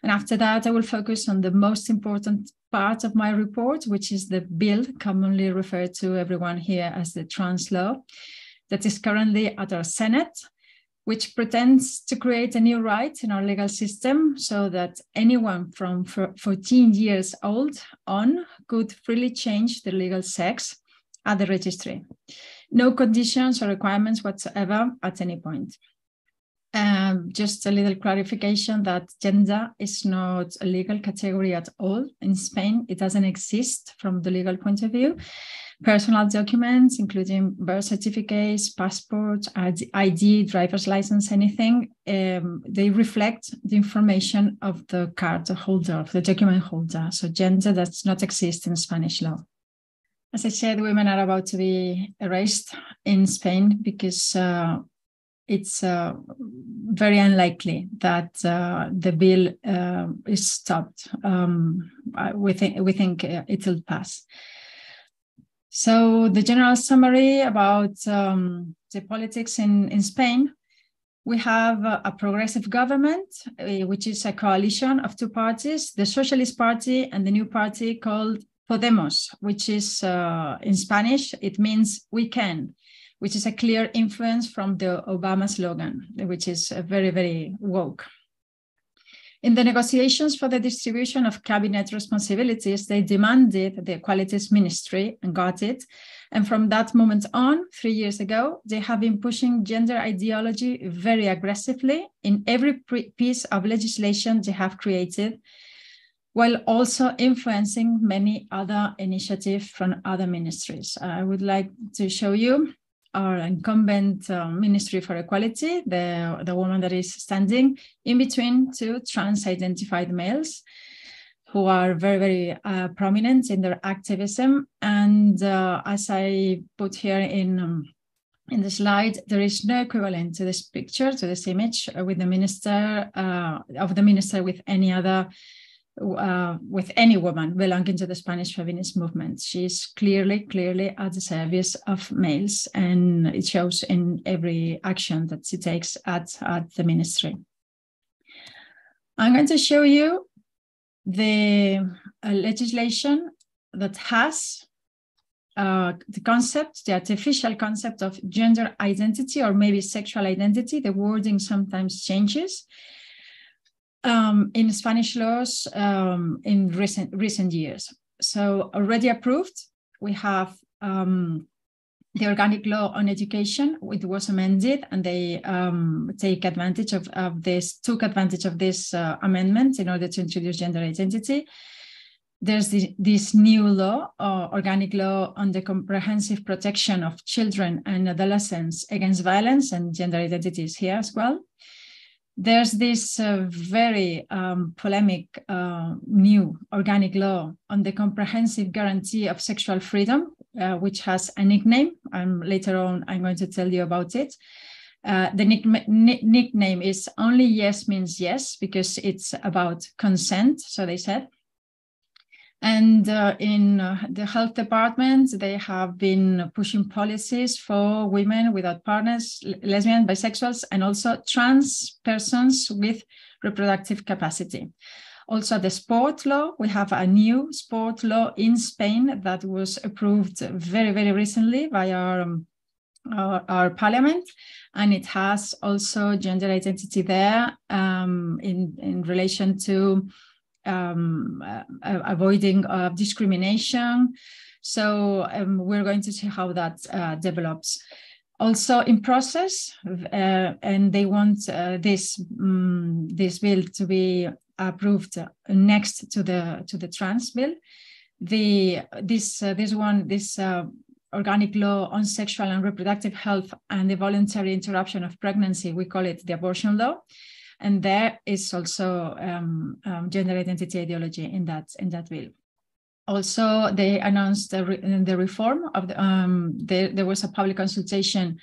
And after that, I will focus on the most important part of my report, which is the bill commonly referred to everyone here as the trans law that is currently at our Senate, which pretends to create a new right in our legal system so that anyone from 14 years old on could freely change their legal sex at the registry. No conditions or requirements whatsoever at any point. Just a little clarification that gender is not a legal category at all in Spain. It doesn't exist from the legal point of view. Personal documents, including birth certificates, passport, ID, driver's license, anything, they reflect the information of the card holder, of the document holder. So gender does not exist in Spanish law. As I said, women are about to be erased in Spain because it's very unlikely that the bill is stopped. We think it will pass. So the general summary about the politics in Spain, we have a progressive government, which is a coalition of two parties, the Socialist Party and the new party called Podemos, which is in Spanish, it means we can, which is a clear influence from the Obama slogan, which is very, very woke. In the negotiations for the distribution of cabinet responsibilities, they demanded the Equalities Ministry and got it. And from that moment on, 3 years ago, they have been pushing gender ideology very aggressively in every piece of legislation they have created, while also influencing many other initiatives from other ministries. I would like to show you our incumbent Ministry for Equality, the woman that is standing in between two trans-identified males who are very, very prominent in their activism. And as I put here in the slide, there is no equivalent to this picture, to this image with the minister, with any other with any woman belonging to the Spanish feminist movement. She's clearly at the service of males, and it shows in every action that she takes at the ministry. I'm going to show you the legislation that has the artificial concept of gender identity, or maybe sexual identity. The wording sometimes changes. In Spanish laws in recent years. So already approved, we have the organic law on education. It was amended, and they took advantage of this amendment in order to introduce gender identity. There's this new law, organic law on the comprehensive protection of children and adolescents against violence, and gender identity is here as well. There's this very polemic new organic law on the comprehensive guarantee of sexual freedom, which has a nickname. Later on, I'm going to tell you about it. The nickname is Only Yes Means Yes, because it's about consent, so they said. And in the health department, they have been pushing policies for women without partners, lesbian, bisexuals, and also trans persons with reproductive capacity. Also, the sport law, we have a new sport law in Spain that was approved very, very recently by our parliament, and it has also gender identity there in relation to avoiding discrimination. So we're going to see how that develops. Also in process, and they want this bill to be approved next to the trans bill. This organic law on sexual and reproductive health and the voluntary interruption of pregnancy, we call it the abortion law. And there is also gender identity ideology in that bill. Also, they announced the reform of the, there was a public consultation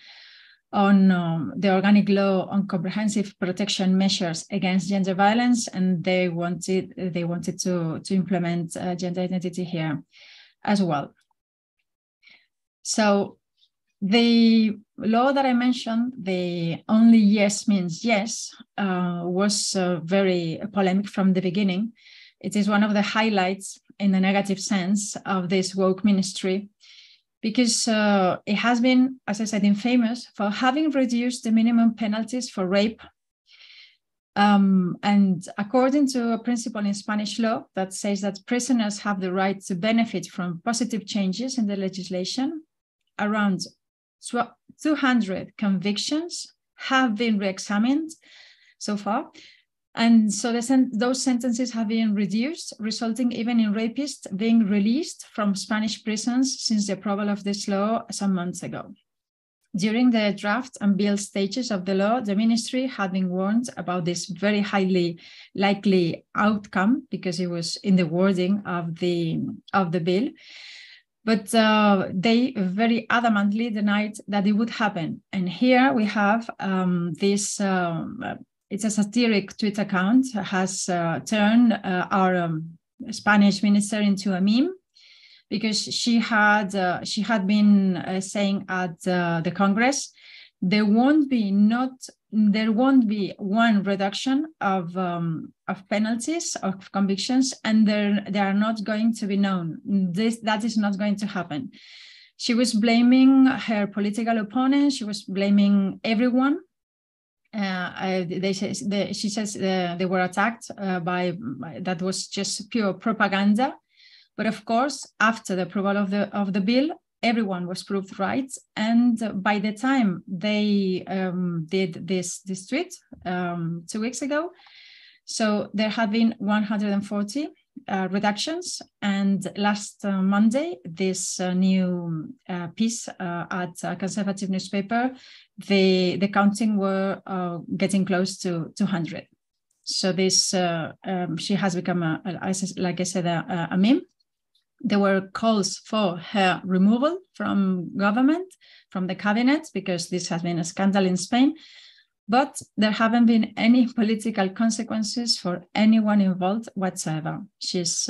on the organic law on comprehensive protection measures against gender violence, and they wanted to implement gender identity here as well. So the law that I mentioned, the only yes means yes, was very polemic from the beginning. It is one of the highlights in the negative sense of this woke ministry, because it has been, as I said, infamous for having reduced the minimum penalties for rape. And according to a principle in Spanish law that says that prisoners have the right to benefit from positive changes in the legislation, around 200 convictions have been re-examined so far. And so those sentences have been reduced, resulting even in rapists being released from Spanish prisons since the approval of this law some months ago. During the draft and build stages of the law, the ministry had been warned about this very highly likely outcome because it was in the wording of the bill. But they very adamantly denied that it would happen. And here we have this. It's a satiric tweet account has turned our Spanish minister into a meme, because she had been saying at the Congress, there won't be one reduction of penalties, of convictions, and they are not going to be known. That is not going to happen. She was blaming her political opponents. She was blaming everyone. She says they were attacked that was just pure propaganda. But of course, after the approval of the bill, everyone was proved right. And by the time they did this tweet 2 weeks ago, so there have been 140 reductions. And last Monday, this new piece at a conservative newspaper, the counting were getting close to 200. So this she has become, like I said, a meme. There were calls for her removal from government, from the cabinet, because this has been a scandal in Spain. But there haven't been any political consequences for anyone involved whatsoever. She's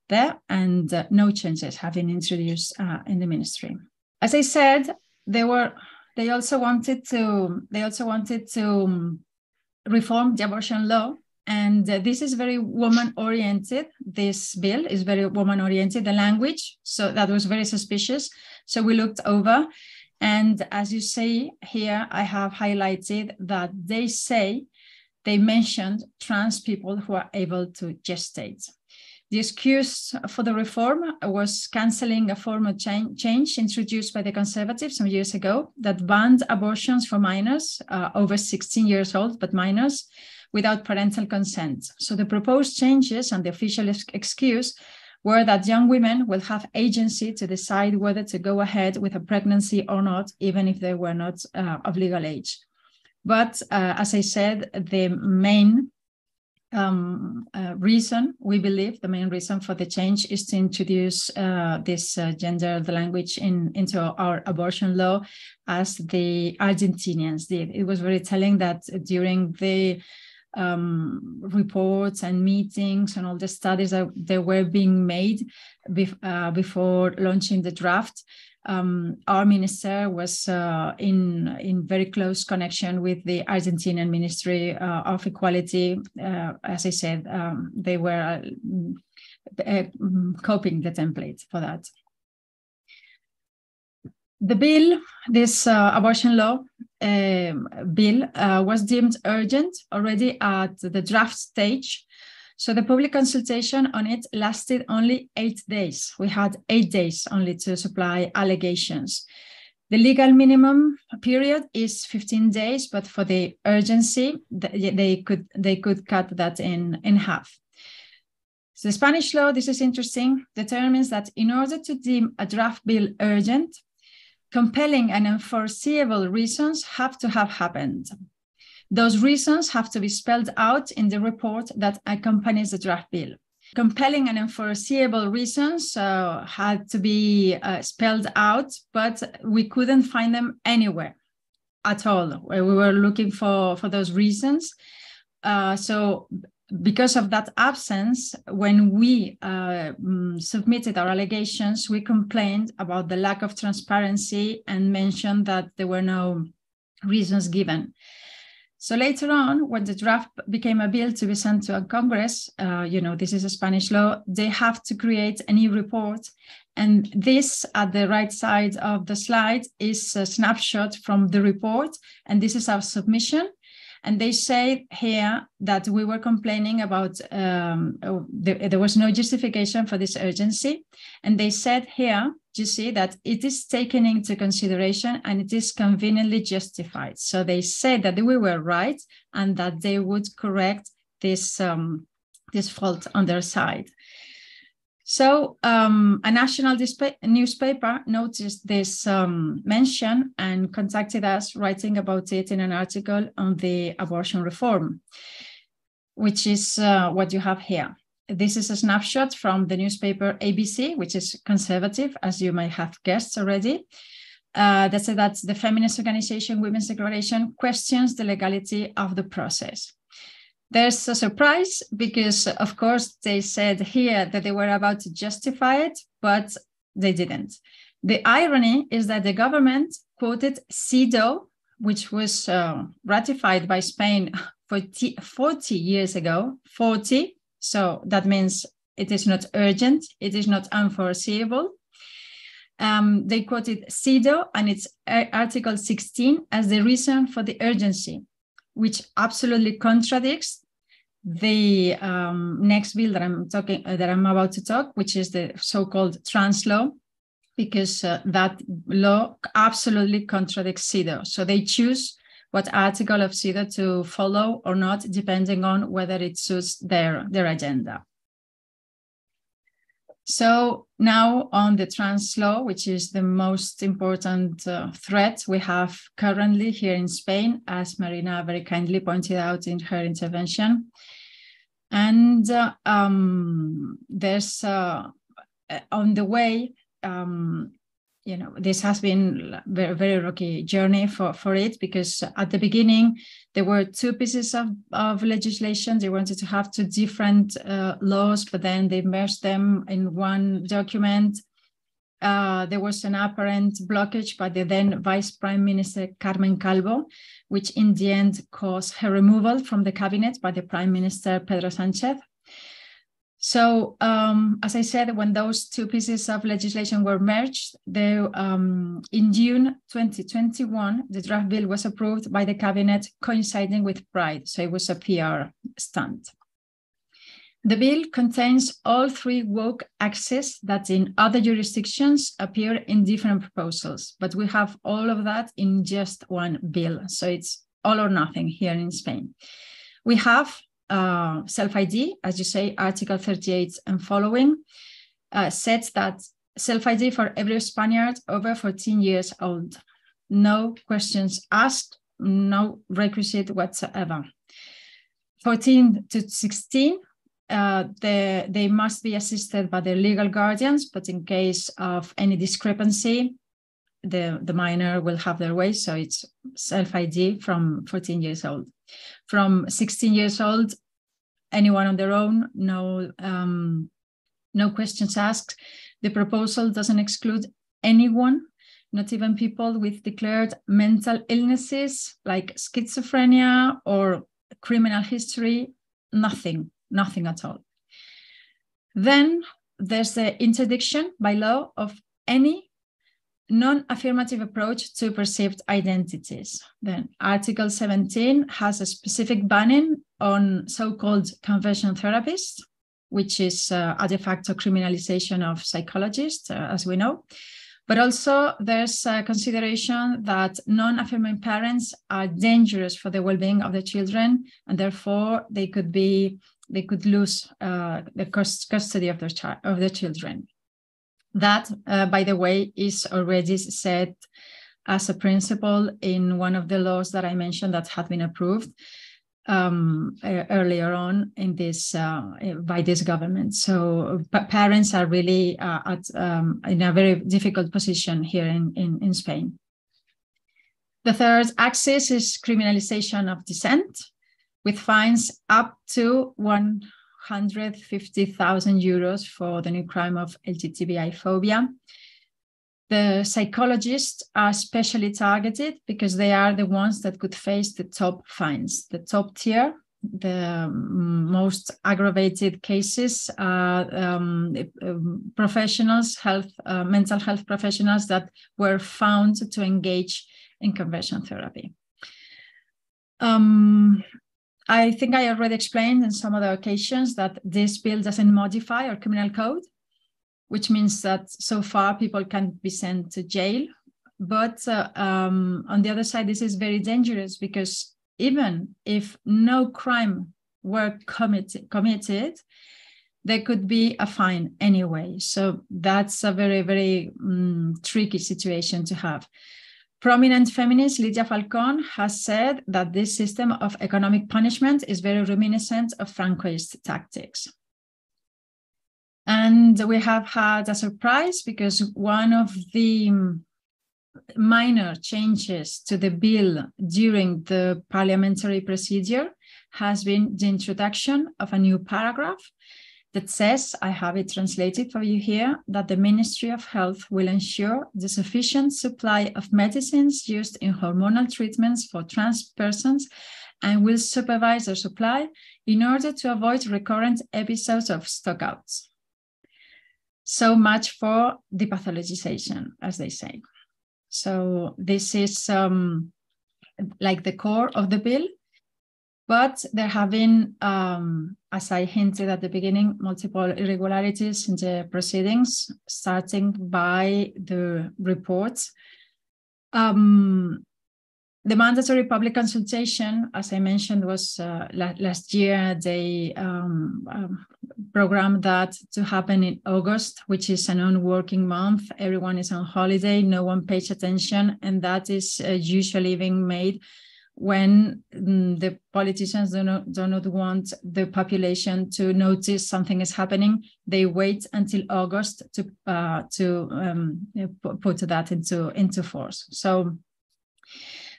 there, and no changes have been introduced in the ministry. As I said, they also wanted to reform the abortion law. And this is very woman-oriented. This bill is very woman-oriented, the language. So that was very suspicious. So we looked over. And as you say here, I have highlighted that they mentioned trans people who are able to gestate. The excuse for the reform was cancelling a formal change introduced by the Conservatives some years ago that banned abortions for minors over 16 years old, but minors, without parental consent. So the proposed changes and the official excuse were that young women will have agency to decide whether to go ahead with a pregnancy or not, even if they were not of legal age. But as I said, the main reason, we believe, the main reason for the change is to introduce this gender language into our abortion law, as the Argentinians did. It was very telling that during the reports and meetings and all the studies that they were being made before launching the draft, our minister was in very close connection with the Argentinian Ministry of Equality. As I said, they were copying the template for that. The bill, this abortion law bill, was deemed urgent already at the draft stage. So the public consultation on it lasted only 8 days. We had 8 days only to supply allegations. The legal minimum period is 15 days, but for the urgency, they could cut that in half. So the Spanish law, this is interesting, determines that in order to deem a draft bill urgent, compelling and unforeseeable reasons have to have happened. Those reasons have to be spelled out in the report that accompanies the draft bill. compelling and unforeseeable reasons had to be spelled out, but we couldn't find them anywhere at all. We were looking for those reasons. So because of that absence, when we submitted our allegations, we complained about the lack of transparency and mentioned that there were no reasons given. So later on, when the draft became a bill to be sent to a Congress, this is a Spanish law, they have to create a new report. And this, at the right side of the slide, is a snapshot from the report. And this is our submission. And they say here that we were complaining about, there was no justification for this urgency. And they said here, you see, that it is taken into consideration and it is conveniently justified. So they said that we were right and that they would correct this fault on their side. So a national newspaper noticed this mention and contacted us, writing about it in an article on the abortion reform, which is what you have here. This is a snapshot from the newspaper ABC, which is conservative, as you may have guessed already. That said that the feminist organization Women's Declaration questions the legality of the process. There's a surprise because, of course, they said here that they were about to justify it, but they didn't. The irony is that the government quoted CEDAW, which was ratified by Spain 40 years ago, 40. So that means it is not urgent, it is not unforeseeable. They quoted CEDAW and its Article 16 as the reason for the urgency, which absolutely contradicts the next bill that I'm about to talk, which is the so-called trans law, because that law absolutely contradicts CEDAW. So they choose what article of CEDAW to follow or not, depending on whether it suits their agenda. So now on the trans law, which is the most important threat we have currently here in Spain, as Marina very kindly pointed out in her intervention. And there's on the way, this has been a very, very rocky journey for it, because at the beginning, there were two pieces of legislation. They wanted to have two different laws, but then they merged them in one document. There was an apparent blockage by the then Vice Prime Minister Carmen Calvo, which in the end caused her removal from the cabinet by the Prime Minister Pedro Sánchez. So, as I said, when those two pieces of legislation were merged, in June 2021, the draft bill was approved by the cabinet, coinciding with Pride. So it was a PR stunt. The bill contains all three woke axes that in other jurisdictions appear in different proposals, but we have all of that in just one bill. So it's all or nothing here in Spain. We have self-ID, as you say, Article 38 and following, sets that self-ID for every Spaniard over 14 years old. No questions asked, no requisite whatsoever. 14 to 16, they must be assisted by their legal guardians, but in case of any discrepancy, the minor will have their way. So it's self-ID from 14 years old. From 16 years old, anyone on their own, no questions asked. The proposal doesn't exclude anyone, not even people with declared mental illnesses like schizophrenia or criminal history, nothing at all. Then there's the interdiction by law of any non-affirmative approach to perceived identities. Then Article 17 has a specific banning on so-called conversion therapists, which is a de facto criminalization of psychologists, as we know. But also there's a consideration that non-affirming parents are dangerous for the well-being of the children, and therefore they could lose the custody of their children. That, by the way, is already set as a principle in one of the laws that I mentioned that have been approved. earlier on in this by this government. So parents are really in a very difficult position here in Spain. The third axis is criminalization of dissent, with fines up to 150,000 euros for the new crime of LGBTI phobia. The psychologists are specially targeted because they are the ones that could face the top fines. The top tier, the most aggravated cases are professionals, mental health professionals that were found to engage in conversion therapy. I think I already explained in some other occasions that this bill doesn't modify our criminal code, which means that so far people can be sent to jail. But on the other side, this is very dangerous because even if no crime were committed, there could be a fine anyway. So that's a very, very tricky situation to have. Prominent feminist Lidia Falcón has said that this system of economic punishment is very reminiscent of Francoist tactics. And we have had a surprise because one of the minor changes to the bill during the parliamentary procedure has been the introduction of a new paragraph that says, I have it translated for you here, that the Ministry of Health will ensure the sufficient supply of medicines used in hormonal treatments for trans persons and will supervise their supply in order to avoid recurrent episodes of stockouts. So much for depathologization, as they say. So this is like the core of the bill, but there have been, as I hinted at the beginning, multiple irregularities in the proceedings, starting by the reports. The mandatory public consultation, as I mentioned, was last year. They programmed that to happen in August, which is a non-working month. Everyone is on holiday, no one pays attention, and that is usually being made when the politicians do not want the population to notice something is happening. They wait until August to put that into force. So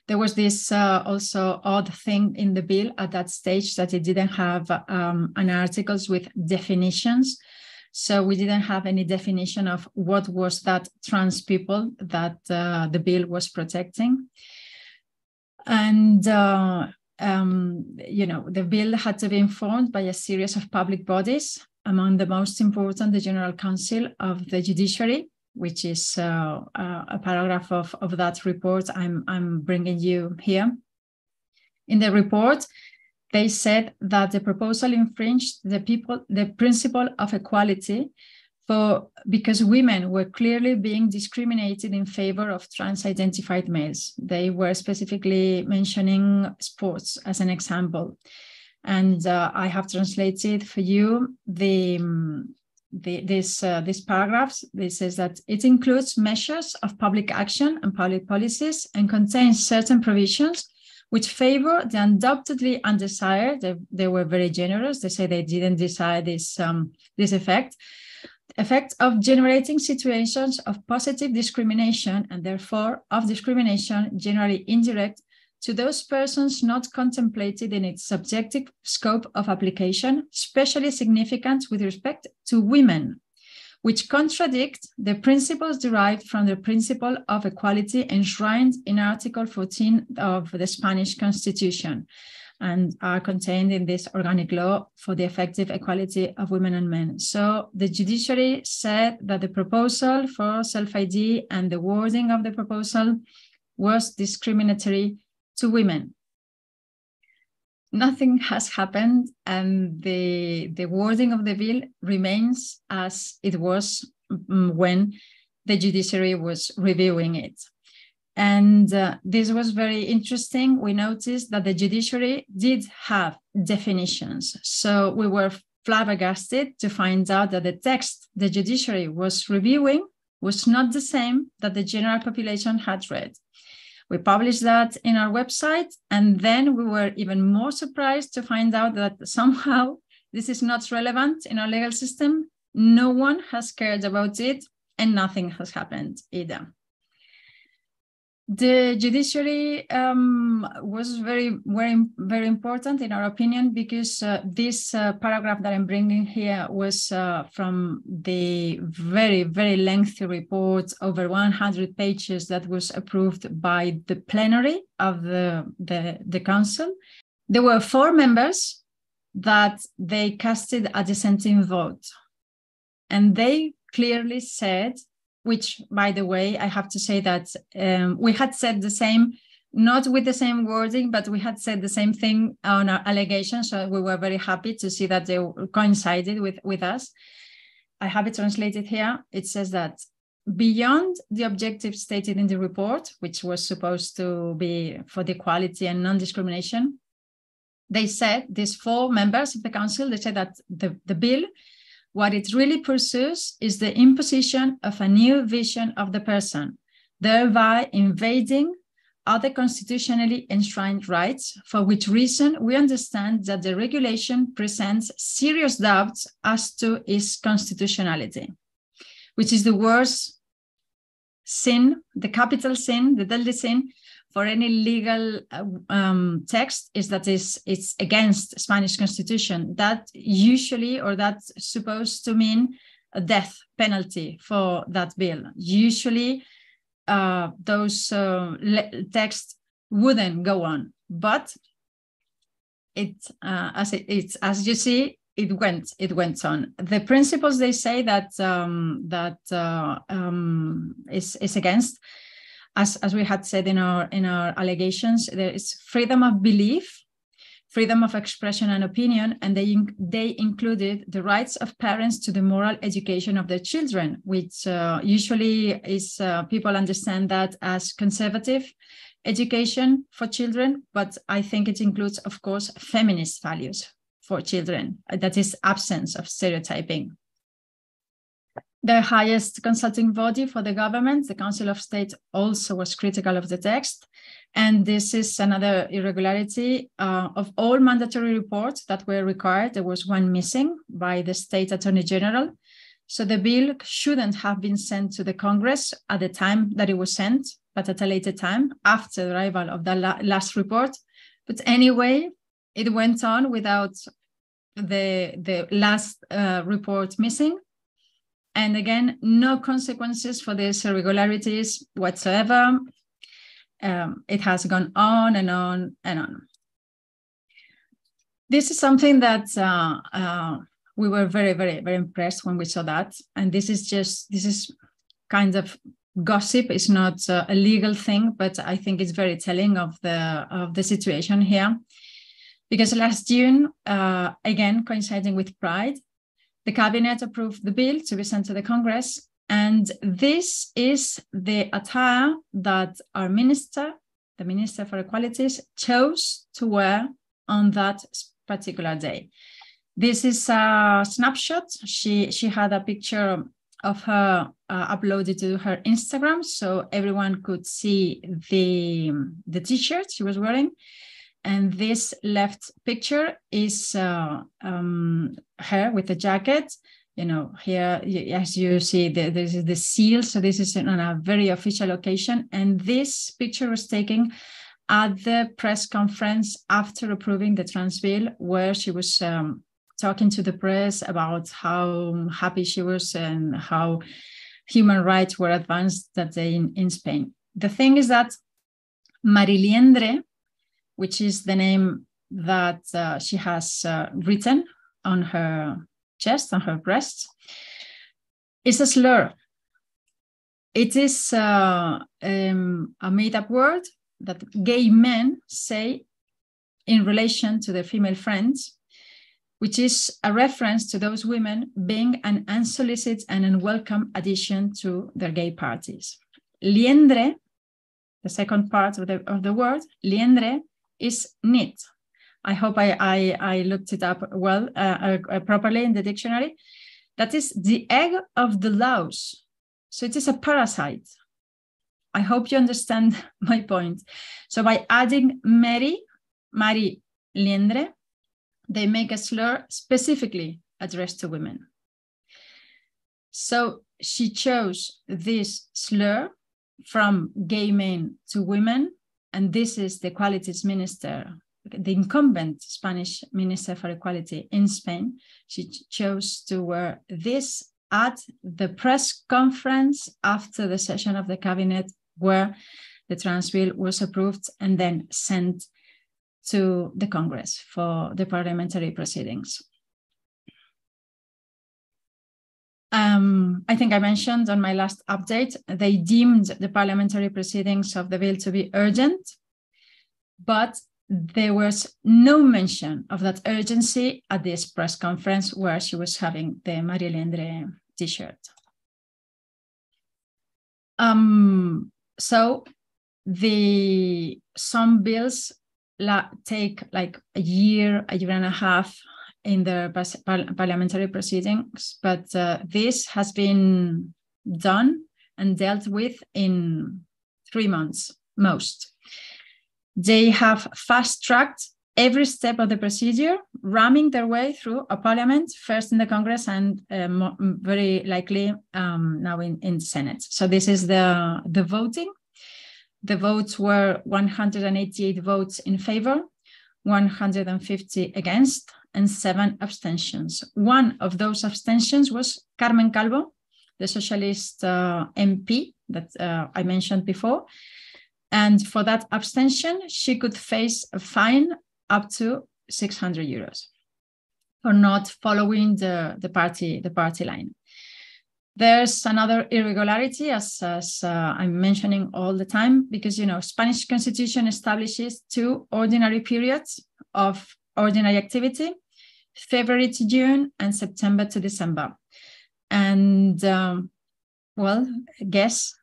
there was this also odd thing in the bill at that stage that it didn't have an articles with definitions. So we didn't have any definition of what was that trans people that the bill was protecting. And, the bill had to be informed by a series of public bodies, among the most important, the General Council of the Judiciary, which is a paragraph of that report I'm bringing you here. In the report, they said that the proposal infringed the principle of equality because women were clearly being discriminated in favor of trans-identified males. They were specifically mentioning sports as an example. And I have translated for you this paragraph. This says that it includes measures of public action and public policies and contains certain provisions which favor the undoubtedly undesired. They were very generous. They say they didn't desire this effect of generating situations of positive discrimination and therefore of discrimination generally indirect to those persons not contemplated in its subjective scope of application, especially significant with respect to women, which contradict the principles derived from the principle of equality enshrined in Article 14 of the Spanish Constitution and are contained in this organic law for the effective equality of women and men. So the judiciary said that the proposal for self-ID and the wording of the proposal was discriminatory to women. Nothing has happened, and the wording of the bill remains as it was when the judiciary was reviewing it. And this was very interesting. We noticed that the judiciary did have definitions. So we were flabbergasted to find out that the text the judiciary was reviewing was not the same that the general population had read. We published that in our website, and then we were even more surprised to find out that somehow this is not relevant in our legal system. No one has cared about it, and nothing has happened either. The judiciary was very important in our opinion, because this paragraph that I'm bringing here was from the very, very lengthy report over 100 pages that was approved by the plenary of the council. There were 4 members that they casted a dissenting vote, and they clearly said, which, by the way, I have to say that we had said the same, not with the same wording, but we had said the same thing on our allegations. So we were very happy to see that they coincided with us. I have it translated here. It says that beyond the objectives stated in the report, which was supposed to be for the equality and non-discrimination, they said, these 4 members of the council, they said that the bill, what it really pursues is the imposition of a new vision of the person, thereby invading other constitutionally enshrined rights, for which reason we understand that the regulation presents serious doubts as to its constitutionality, which is the worst sin, the capital sin, the deadly sin for any legal text, is that it's against Spanish constitution. That usually, or that's supposed to mean a death penalty for that bill. Usually those texts wouldn't go on, but as you see, it went on. The principles they say that is against, as we had said in our allegations, there is freedom of belief, freedom of expression and opinion, and they included the rights of parents to the moral education of their children, which usually is people understand that as conservative education for children, but I think it includes, of course, feminist values for children. That is absence of stereotyping. The highest consulting body for the government, the Council of State, also was critical of the text. And this is another irregularity of all mandatory reports that were required. There was one missing by the State Attorney General. So the bill shouldn't have been sent to the Congress at the time that it was sent, but at a later time, after the arrival of the last report. But anyway, it went on without the last report missing. And again, no consequences for these irregularities whatsoever. It has gone on and on and on. This is something that we were very, very, very impressed when we saw that. And this is kind of gossip. It's not a legal thing, but I think it's very telling of the situation here. Because last June, again, coinciding with Pride, the cabinet approved the bill to be sent to the Congress. And this is the attire that our minister, the Minister for Equalities, chose to wear on that particular day. This is a snapshot. She had a picture of her uploaded to her Instagram, so everyone could see the t-shirt she was wearing. And this left picture is her with a jacket. You know, here, as you see, this is the seal. So this is on a very official occasion. And this picture was taken at the press conference after approving the trans bill, where she was talking to the press about how happy she was and how human rights were advanced that day in Spain. The thing is that Mariliendre, which is the name that she has written on her chest, on her breast, is a slur. It is a made-up word that gay men say in relation to their female friends, which is a reference to those women being an unsolicited and unwelcome addition to their gay parties. Liendre, the second part of the word, liendre, is knit. I hope I looked it up well, properly in the dictionary. That is the egg of the louse. So it is a parasite. I hope you understand my point. So by adding Mary Liendre, they make a slur specifically addressed to women. So she chose this slur from gay men to women, and this is the Equalities Minister, the incumbent Spanish Minister for Equality in Spain. She chose to wear this at the press conference after the session of the cabinet where the trans bill was approved and then sent to the Congress for the parliamentary proceedings. I think I mentioned on my last update, they deemed the parliamentary proceedings of the bill to be urgent, but there was no mention of that urgency at this press conference where she was having the Marie Liendre t-shirt. So some bills take like a year and a half in the parliamentary proceedings, but this has been done and dealt with in 3 months, most. They have fast-tracked every step of the procedure, ramming their way through a parliament, first in the Congress and very likely now in the Senate. So this is the voting. The votes were 188 votes in favor, 150 against, and 7 abstentions. One of those abstentions was Carmen Calvo, the socialist MP that I mentioned before. And for that abstention, she could face a fine up to 600 euros for not following the party line. There's another irregularity, as I'm mentioning all the time, because, you know, Spanish Constitution establishes 2 ordinary periods of ordinary activity, February to June and September to December. And, well, guess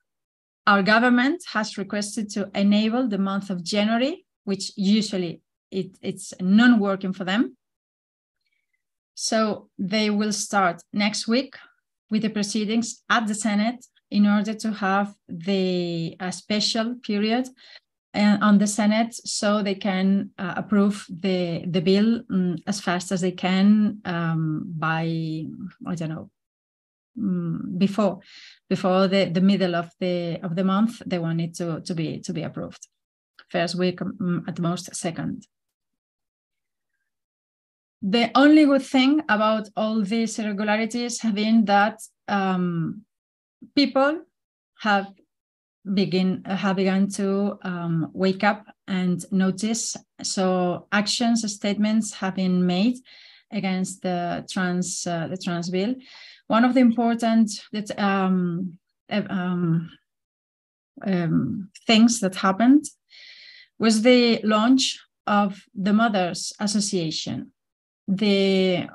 our government has requested to enable the month of January, which usually it's non-working for them. So they will start next week with the proceedings at the Senate in order to have a special period on the Senate so they can approve the bill as fast as they can by, I don't know, before the middle of the month. They want it to be approved. First week, at most second. The only good thing about all these irregularities have been that people have begun to wake up and notice. So actions, statements have been made against the trans bill. One of the important things that happened was the launch of the Mothers Association. They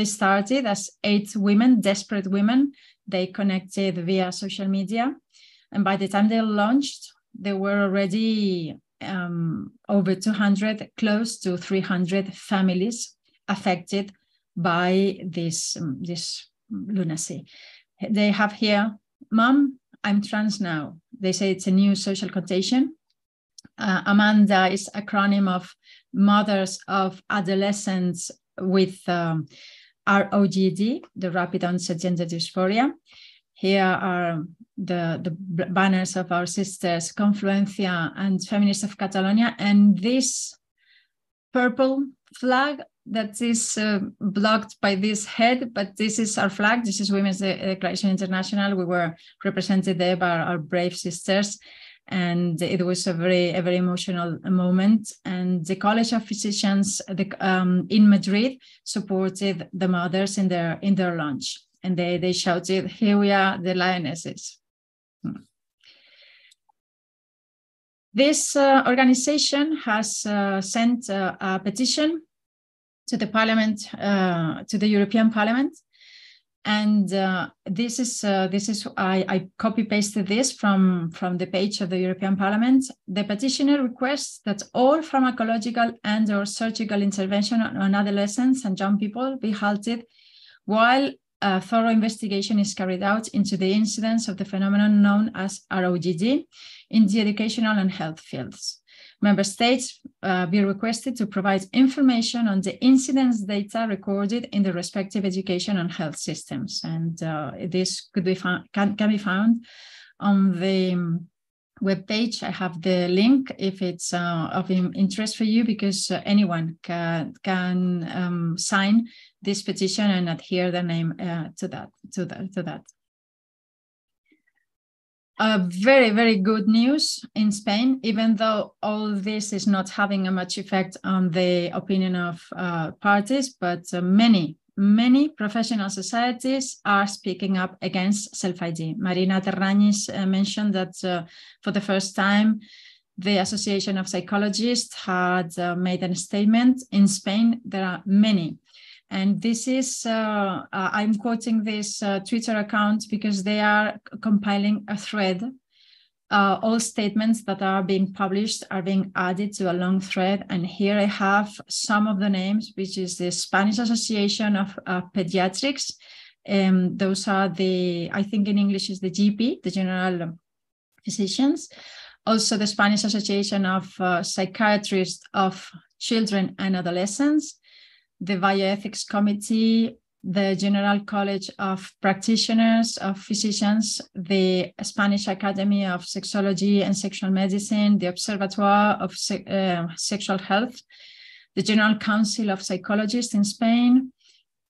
started as 8 women, desperate women. They connected via social media. And by the time they launched, there were already over 200, close to 300 families affected by this lunacy. They have here, Mom, I'm trans now. They say it's a new social contagion. Amanda is acronym of Mothers of Adolescents with ROGD, the Rapid Onset Gender Dysphoria. Here are the banners of our sisters, Confluencia and Feminist of Catalonia, and this purple flag that is blocked by this head, but this is our flag. This is Women's Declaration International. We were represented there by our brave sisters, and it was a very emotional moment. And the College of Physicians in Madrid supported the mothers in their launch, and they shouted, "Here we are, the lionesses." This organization has sent a petition to the Parliament, to the European Parliament, and this is I copy pasted this from the page of the European Parliament. The petitioner requests that all pharmacological and/or surgical intervention on adolescents and young people be halted while a thorough investigation is carried out into the incidence of the phenomenon known as ROGD in the educational and health fields. Member states be requested to provide information on the incidence data recorded in the respective education and health systems. And this could be can be found on the webpage. I have the link if it's of interest for you, because anyone can sign this petition and adhere their name to that. Very, very good news in Spain, even though all this is not having a much effect on the opinion of parties, but many professional societies are speaking up against self-ID. Marina Terragni mentioned that for the first time, the Association of Psychologists had made a statement. In Spain, there are many. And this is, I'm quoting this Twitter account because they are compiling a thread. All statements that are being published are being added to a long thread. And here I have some of the names, which is the Spanish Association of Pediatrics. Those are I think in English is the GP, the general physicians. Also the Spanish Association of Psychiatrists of Children and Adolescents, the Bioethics Committee, the General College of Practitioners of Physicians, the Spanish Academy of Sexology and Sexual Medicine, the Observatory of Sexual Health, the General Council of Psychologists in Spain,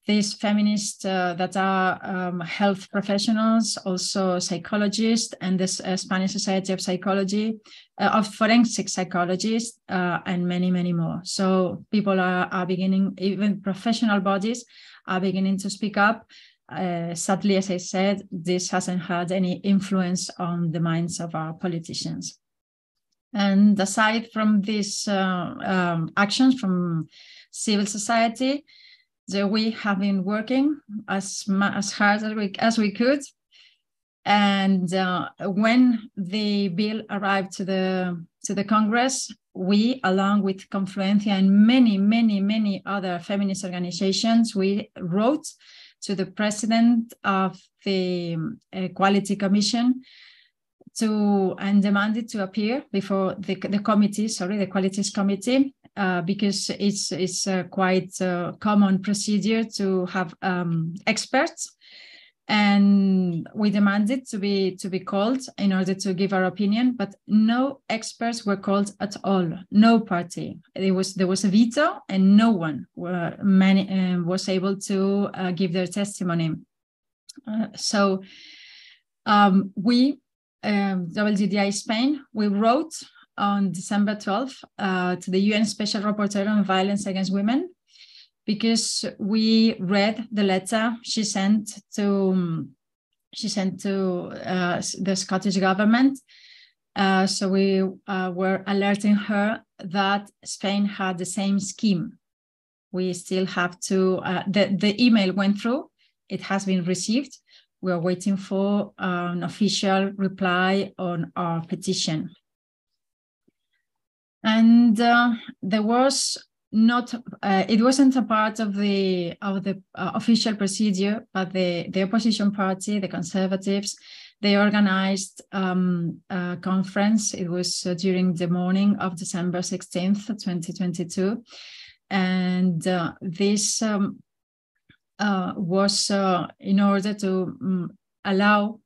these feminists that are health professionals, also psychologists, and the Spanish Society of Psychology, of Forensic Psychologists, and many, many more. So people are beginning, even professional bodies are beginning to speak up. Sadly, as I said, this hasn't had any influence on the minds of our politicians. And aside from these actions from civil society, we have been working as hard as we could. And when the bill arrived to the Congress, we, along with Confluencia and many other feminist organizations, we wrote to the president of the Equality Commission and demanded to appear before the committee, the Qualities Committee, because it's a quite common procedure to have experts. And we demanded to be called in order to give our opinion, but no experts were called at all. No party. There was a veto, and no one was able to give their testimony. So we, WDI Spain, we wrote on December 12th to the UN Special Rapporteur on Violence Against Women, because we read the letter she sent to the Scottish government. So we were alerting her that Spain had the same scheme. We still have to, the email went through, it has been received. We are waiting for an official reply on our petition. And there was not, it wasn't a part of the official procedure, but the opposition party, the Conservatives, they organized a conference. It was during the morning of December 16th, 2022. And this was in order to allow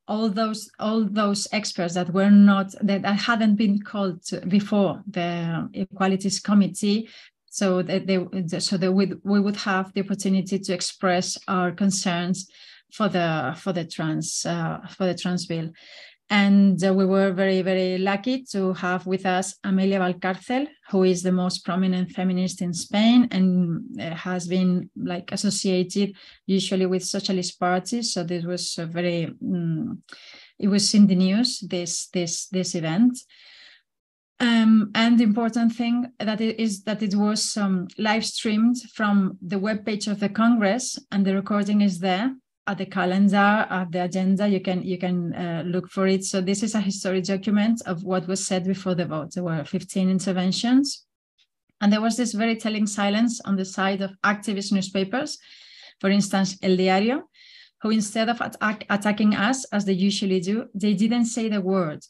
all those experts that hadn't been called before the Equalities Committee, so that we would have the opportunity to express our concerns for the trans bill. And we were very, very lucky to have with us Amelia Valcárcel, who is the most prominent feminist in Spain and has been associated usually with socialist parties. So this was it was in the news, this event. And the important thing is that it was live streamed from the webpage of the Congress, and the recording is there. At the calendar, at the agenda, you can look for it. So this is a historic document of what was said before the vote. There were 15 interventions, and there was this very telling silence on the side of activist newspapers. For instance, El Diario, who instead of attacking us as they usually do, they didn't say the word,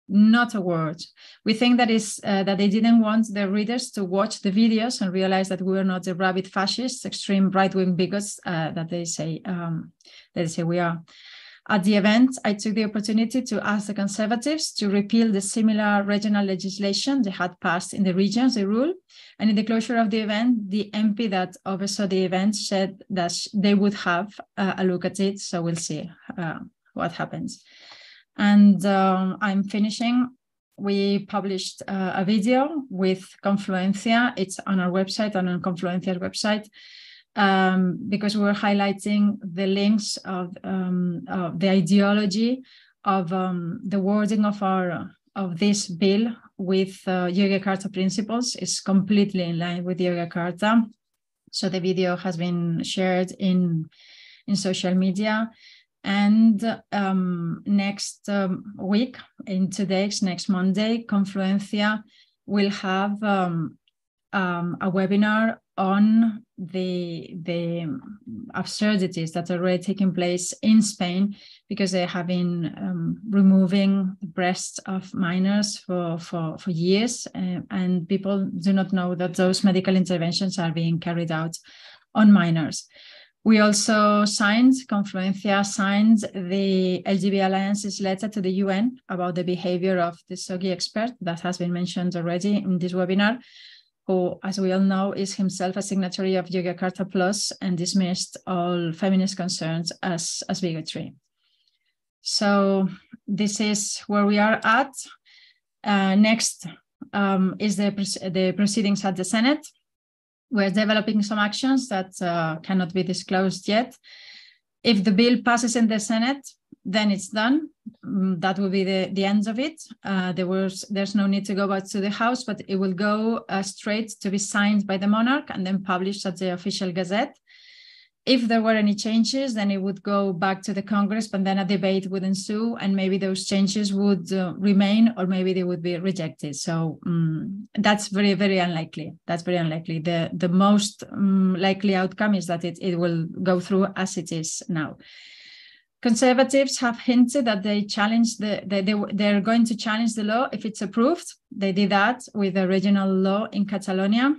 not a word. We think that is that they didn't want their readers to watch the videos and realize that we were not the rabid fascists, extreme right-wing bigots that they say we are. At the event, I took the opportunity to ask the Conservatives to repeal the similar regional legislation they had passed in the regions, the rule. And in the closure of the event, the MP that oversaw the event said that they would have a look at it. So we'll see what happens. And I'm finishing. We published a video with Confluencia. It's on our website, on Confluencia's website. Because we're highlighting the links of the ideology of the wording of this bill with Yogyakarta principles is completely in line with Yogyakarta. So the video has been shared in social media. And next week, in 2 days, next Monday, Confluencia will have a webinar on the absurdities that are already taking place in Spain, because they have been removing the breasts of minors for years, and people do not know that those medical interventions are being carried out on minors. We also Confluencia signed the LGB Alliance's letter to the UN about the behavior of the SOGI expert that has been mentioned already in this webinar, who, as we all know, is himself a signatory of Yogyakarta Plus and dismissed all feminist concerns as bigotry. So this is where we are at. Next is the proceedings at the Senate. We're developing some actions that cannot be disclosed yet. If the bill passes in the Senate, then it's done. That will be the end of it. There's no need to go back to the House, but it will go straight to be signed by the monarch and then published at the official Gazette. If there were any changes, then it would go back to the Congress, but then a debate would ensue, and maybe those changes would remain, or maybe they would be rejected. So that's very, very unlikely. That's very unlikely. The most likely outcome is that it will go through as it is now. Conservatives have hinted that they're going to challenge the law if it's approved. They did that with the regional law in Catalonia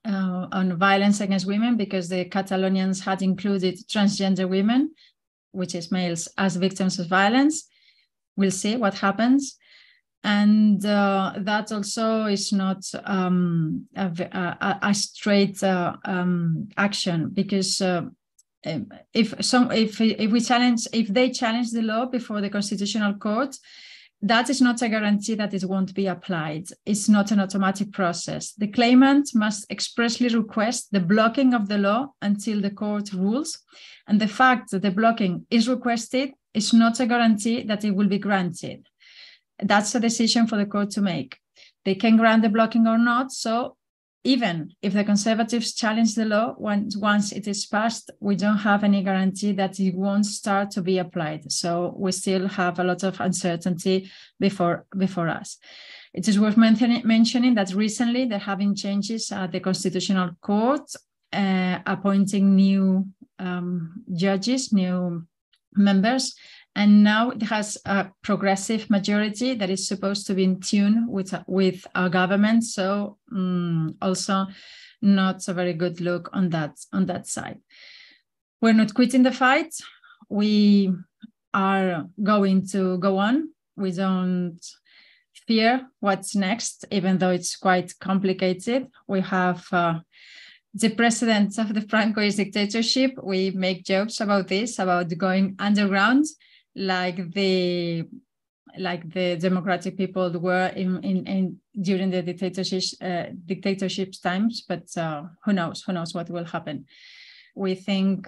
on violence against women, because the Catalonians had included transgender women, which is males, as victims of violence. We'll see what happens. And that also is not a straight action, because if they challenge the law before the Constitutional Court, that is not a guarantee that it won't be applied. It's not an automatic process. The claimant must expressly request the blocking of the law until the court rules. And the fact that the blocking is requested is not a guarantee that it will be granted. That's a decision for the court to make. They can grant the blocking or not. So even if the Conservatives challenge the law, once it is passed, we don't have any guarantee that it won't start to be applied. So we still have a lot of uncertainty before us. It is worth mentioning that recently there have been changes at the Constitutional Court, appointing new judges, new members. And now it has a progressive majority that is supposed to be in tune with our government. So also not a very good look on that side. We're not quitting the fight. We are going to go on. We don't fear what's next, even though it's quite complicated. We have the precedents of the Francoist dictatorship. We make jokes about this, about going underground, like the democratic people were in during the dictatorship's times. But who knows what will happen. We think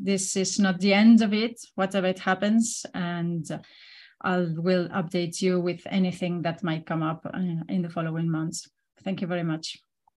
this is not the end of it, whatever it happens, and I will update you with anything that might come up in the following months. Thank you very much.